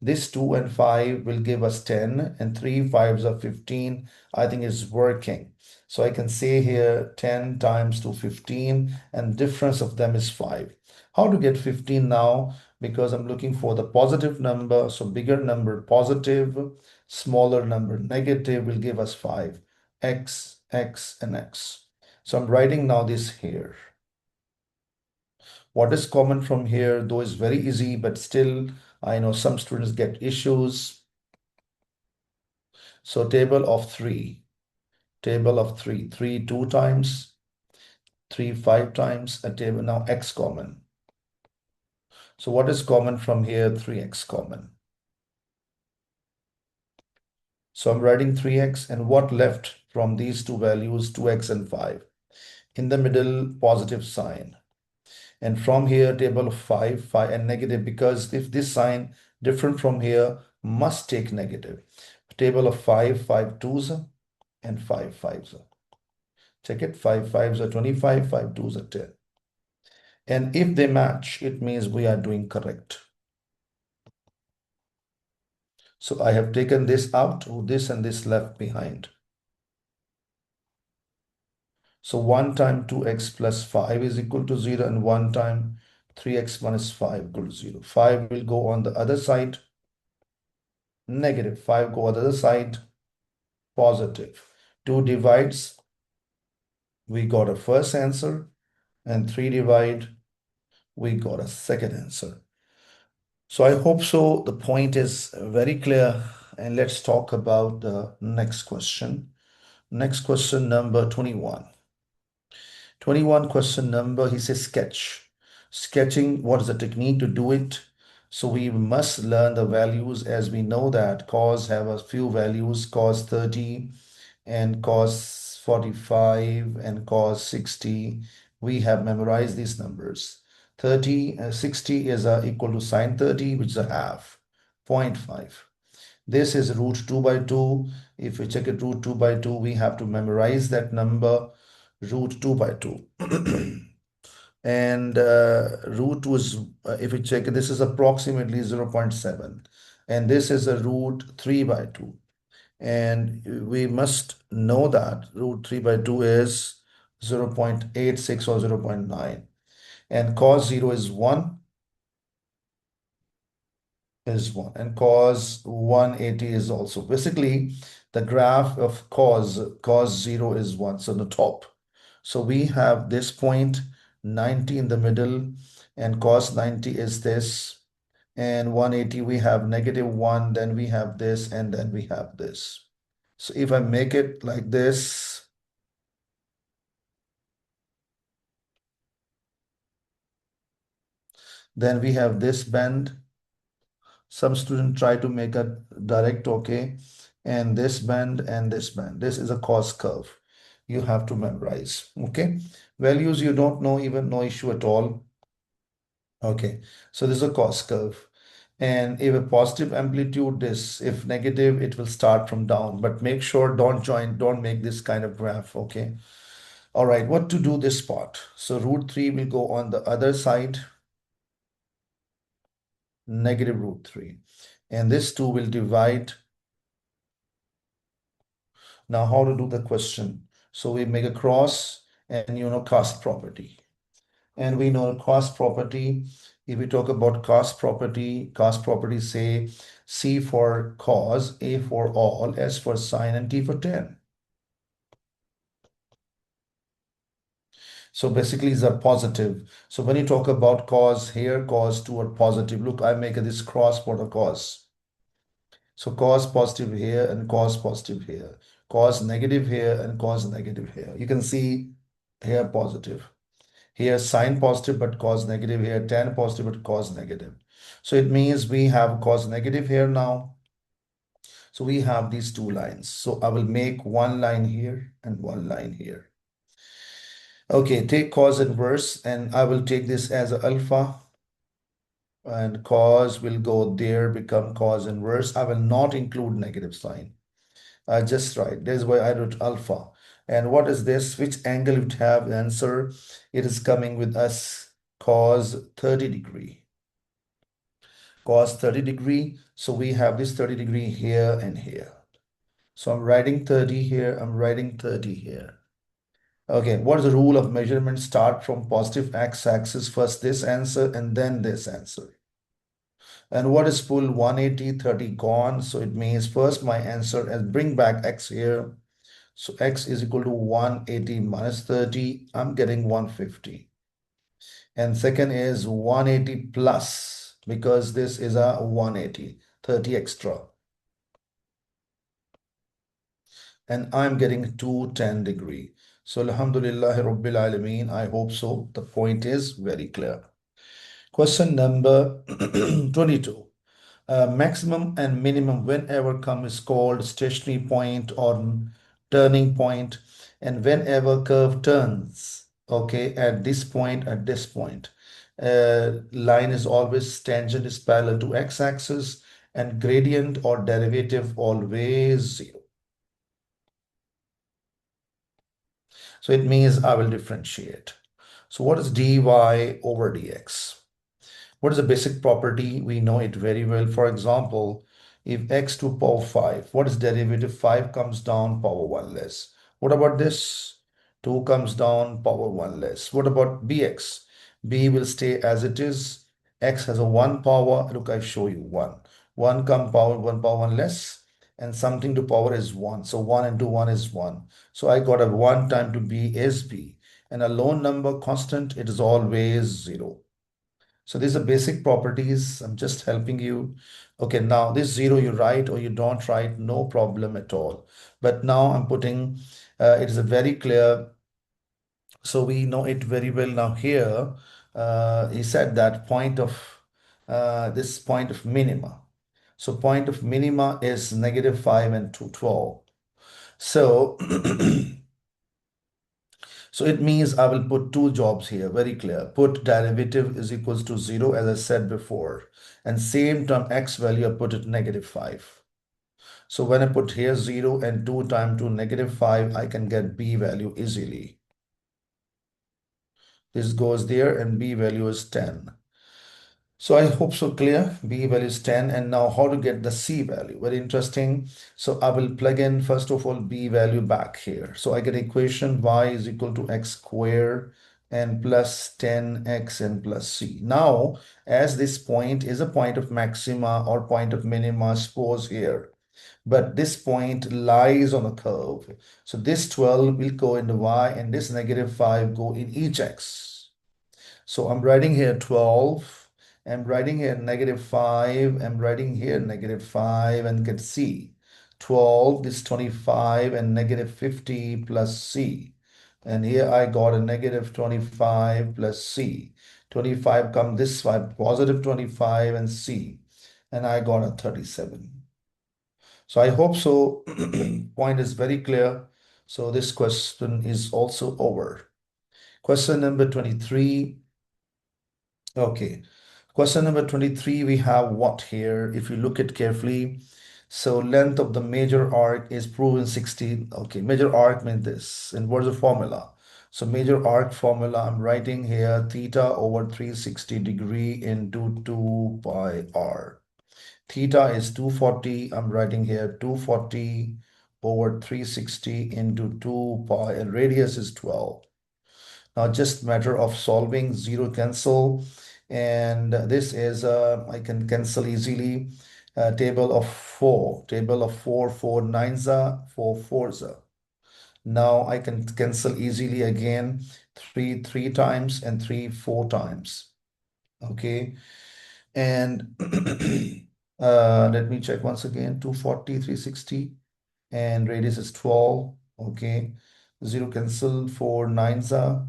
This 2 and 5 will give us 10, and 3 5s are 15. I think it's working. So I can say here 10 times to 15, and difference of them is 5. How to get 15 now? Because I'm looking for the positive number. So bigger number positive, smaller number negative will give us 5. X, X, and X. So I'm writing now this here. What is common from here, though, is very easy, but still, I know some students get issues. So table of 3, 3 2 times, 3 5 times, a table, now X common. So what is common from here? 3x common. So I'm writing 3x, and what left from these two values, 2x and 5. In the middle, positive sign. And from here, table of 5, 5 and negative, because if this sign Different from here, must take negative. Table of 5, 5 twos and 5 fives. Check it, 5 fives are 25, 5 twos are 10. And if they match, it means we are doing correct. So I have taken this out, this and this left behind. So 1 time 2x plus 5 is equal to 0, and 1 time 3x minus 5 equal to 0. 5 will go on the other side, negative. 5 go on the other side, positive. 2 divides, we got a first answer, and 3 divide, we got a second answer. So I hope so. The point is very clear. And let's talk about the next question. Next question number 21. 21 question number, he says sketch. Sketching, what is the technique to do it? So we must learn the values, as we know that cos have a few values, cos 30 and cos 45 and cos 60. We have memorized these numbers. 60 is equal to sine 30, which is a half, 0.5. This is root 2 by 2. If we check it root 2 by 2, we have to memorize that number, root 2 by 2. And root was, if we check it, this is approximately 0.7. And this is a root 3 by 2. And we must know that root 3 by 2 is 0.86 or 0.9. And cos 0 is 1, and cos 180 is also. Basically, the graph of cos 0 is 1, so the top. So we have this point 90 in the middle, and cos 90 is this, and 180 we have -1, then we have this, and then we have this. So if I make it like this, then we have this bend. Some students try to make a direct, okay, and this bend and this bend. This is a cos curve. You have to memorize, okay? Values you don't know, even no issue at all. Okay, so this is a cos curve. And if a positive amplitude, this, if negative, it will start from down. But make sure don't make this kind of graph, okay? All right, what to do this part? So root 3 will go on the other side, negative root 3. And this 2 will divide. Now, how to do the question? So we make a cross and cost property. And we know cost property. If we talk about cost property say C for cos, A for all, S for sine, and T for tan. So basically these are positive. So when you talk about cos here, cos 2 are positive. Look, I make this cross for the cos. So cos positive here and cos positive here. Cos negative here and cos negative here. You can see here positive. Here sine positive but cos negative, here tan positive but cos negative. So it means we have cos negative here now. So we have these two lines. So I will make one line here and one line here. Okay, take cos inverse, and I will take this as a alpha, and cos will go there, become cos inverse. I will not include negative sign. I just write. That's why I wrote alpha. And what is this? Which angle would have answer? It is coming with us cos 30 degree. Cos 30 degree. So we have this 30 degree here and here. So I'm writing 30 here. I'm writing 30 here. Okay, what is the rule of measurement? Start from positive x-axis. First this answer and then this answer. And what is full 180, 30 gone? So it means first my answer, and bring back x here. So x is equal to 180 minus 30. I'm getting 150. And second is 180 plus, because this is a 180, 30 extra. And I'm getting 210 degree. So Alhamdulillah Rabbil Alameen. I hope so. The point is very clear. Question number 22. Maximum and minimum whenever come is called stationary point or turning point, and whenever curve turns. okay, at this point. Line is always, tangent is parallel to x-axis, and gradient or derivative always 0. So it means I will differentiate. So what is dy over dx? What is the basic property? We know it very well. For example, if x to power 5, what is derivative? 5 comes down, power 1 less. What about this? 2 comes down, power 1 less. What about bx? B will stay as it is. X has a 1 power. Look, I show you 1. 1 come power, 1 power 1 less. And something to power is 1. So 1 into 1 is 1. So I got a 1 time to B is B. And a lone number constant, it is always 0. So these are basic properties. I'm just helping you. Okay, now this 0 you write or you don't write, no problem at all. But now I'm putting, it is a very clear, so we know it very well now here. He said that this point of minima. So point of minima is -5 and 12. So So it means I will put two jobs here, very clear. Put derivative is equals to 0, as I said before. And same term x value, I put it -5. So when I put here 0 and 2 times 2 -5, I can get b value easily. This goes there and b value is 10. So I hope so clear. B value is 10. And now how to get the C value? Very interesting. So I will plug in first of all B value back here. So I get equation y is equal to x squared and plus 10x and plus C. Now, as this point is a point of maxima or point of minima, suppose here, but this point lies on a curve. So this 12 will go in the y and this -5 go in each x. So I'm writing here 12, I'm writing here -5, I'm writing here -5 and get C. 12 is 25 and -50 plus C. And here I got a -25 plus C. 25 come this side, positive 25 and C. And I got a 37. So I hope so. Point is very clear. So this question is also over. Question number 23. Okay. Question number 23, we have what here? If you look at carefully, so length of the major arc is proven 16. Okay, major arc means this. And what is the formula? So major arc formula, I'm writing here theta over 360 degree into 2 pi r. Theta is 240. I'm writing here 240 over 360 into 2 pi, and radius is 12. Now just matter of solving, 0 cancel, and this is I can cancel easily. Table of 4, 4 nines are 4 fours are. Now I can cancel easily again, 3 times and 3 4 times. Okay, and let me check once again, 240, 360, and radius is 12. Okay, 0 cancel, 4 nines are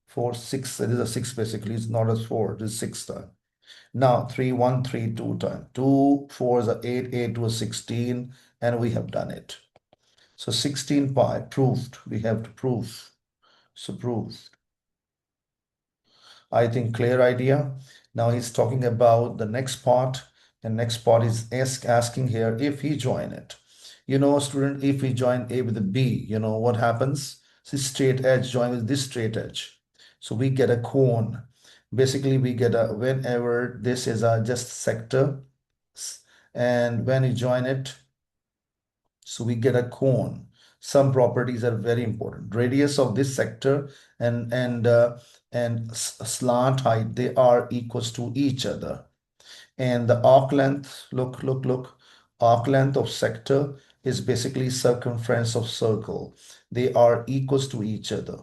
4 6. It is a 6 basically. It's not a 4. It is 6 time. Now 3 1 3 2 time. 2 4 is a 8, 8 was 16, and we have done it. So 16 pi proved. We have to prove. So prove. I think clear idea. Now he's talking about the next part, and next part is asking here if he join it. You know, student, if we join A with a B, you know what happens? This straight edge join with this straight edge. So we get a cone. Basically, we get a, whenever this is a just sector, and when you join it, so we get a cone. Some properties are very important. Radius of this sector and slant height, they are equals to each other. And the arc length, look, arc length of sector is basically circumference of circle. They are equals to each other.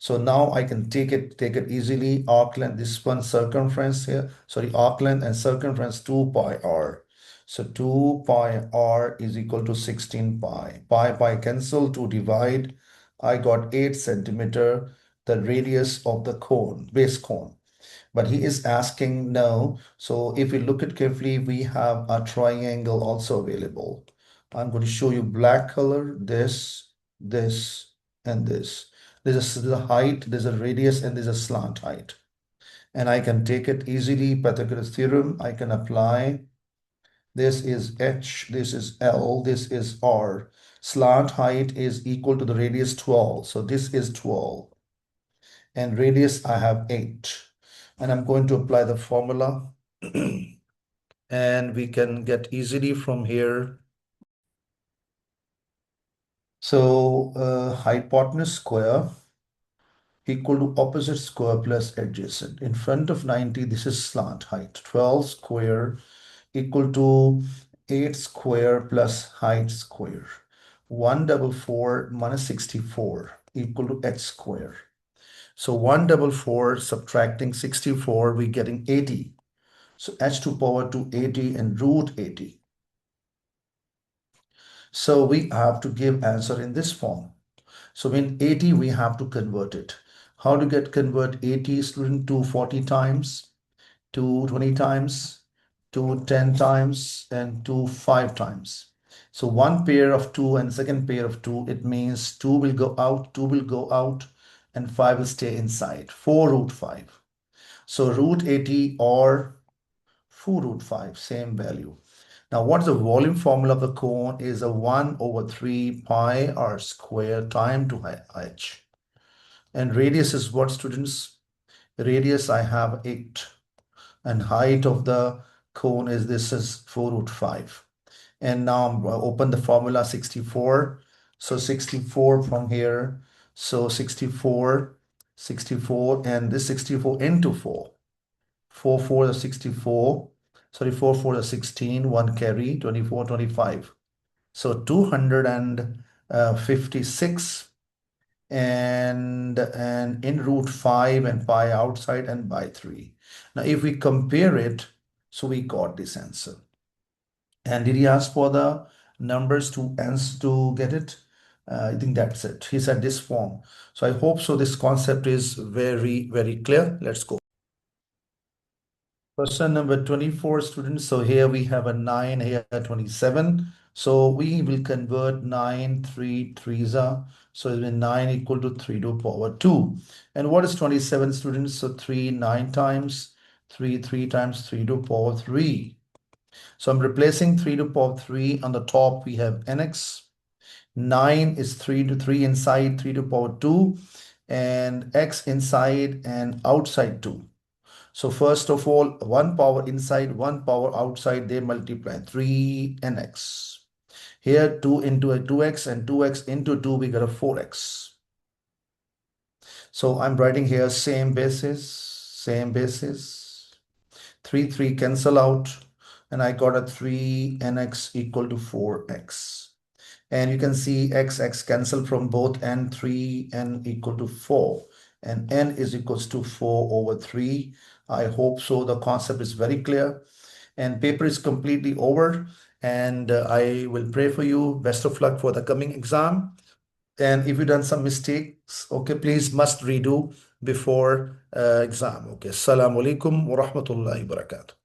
So now I can take it easily. Arc length, this one circumference here, sorry, arc length and circumference 2 pi r. So 2 pi r is equal to 16 pi. Pi cancel to divide. I got 8 centimeter, the radius of the cone, base cone. But he is asking no. So if we look at carefully, we have a triangle also available. I'm going to show you black color, this, and this. There's a height, there's a radius, and there's a slant height. And I can take it easily, Pythagoras theorem, I can apply. This is h, this is L, this is R. Slant height is equal to the radius 12. So this is 12. And radius I have 8. And I'm going to apply the formula. And we can get easily from here. So hypotenuse square equal to opposite square plus adjacent. In front of 90, this is slant height. 12 square equal to 8 square plus height square. 144 minus 64 equal to h square. So 144 subtracting 64, we're getting 80. So h to power 2 80 and root 80. So we have to give answer in this form. So in 80, we have to convert it. How to convert 80, student, to 40 times, to 20 times, to 10 times, and to 5 times. So one pair of 2 and second pair of 2, it means 2 will go out, 2 will go out, and 5 will stay inside. 4 root 5. So root 80 or 4 root 5, same value. Now, what's the volume formula of the cone is a 1 over 3 pi r square time to h. And radius is what, students? Radius I have 8. And height of the cone is this is 4 root 5. And now I'm open the formula 64. So 64 from here. So 64, 64, and this 64 into 4. 4, 4 is 64. Sorry, 4, 4 is 16. 1 carry, 24, 25. So 256 and in root 5 and pi outside and by 3. Now, if we compare it, so we got this answer. And did he ask for the numbers to answer to get it? I think that's it. He said this form. So I hope so this concept is very, very clear. Let's go. Question number 24, students. So here we have a 9, here 27. So we will convert 9, 3, 3s are. So it will be 9 equal to 3 to power 2. And what is 27, students? So 3, 9 times, 3, 3 times 3 to power 3. So I'm replacing 3 to power 3. On the top, we have nx. 9 is 3 to 3 inside, 3 to power 2. And x inside and outside 2. So first of all, 1 power inside, 1 power outside, they multiply 3 nx. Here 2 into a 2x and 2x into 2, we got a 4x. So I'm writing here same basis, same basis. 3, 3 cancel out. And I got a 3 nx equal to 4x. And you can see x cancel from both n, 3 n equal to 4. And n is equals to 4 over 3. I hope so. The concept is very clear. And paper is completely over. And I will pray for you. Best of luck for the coming exam. And if you've done some mistakes, okay, please must redo before exam. Okay. Assalamu alaikum wa rahmatullahi wa barakatuh.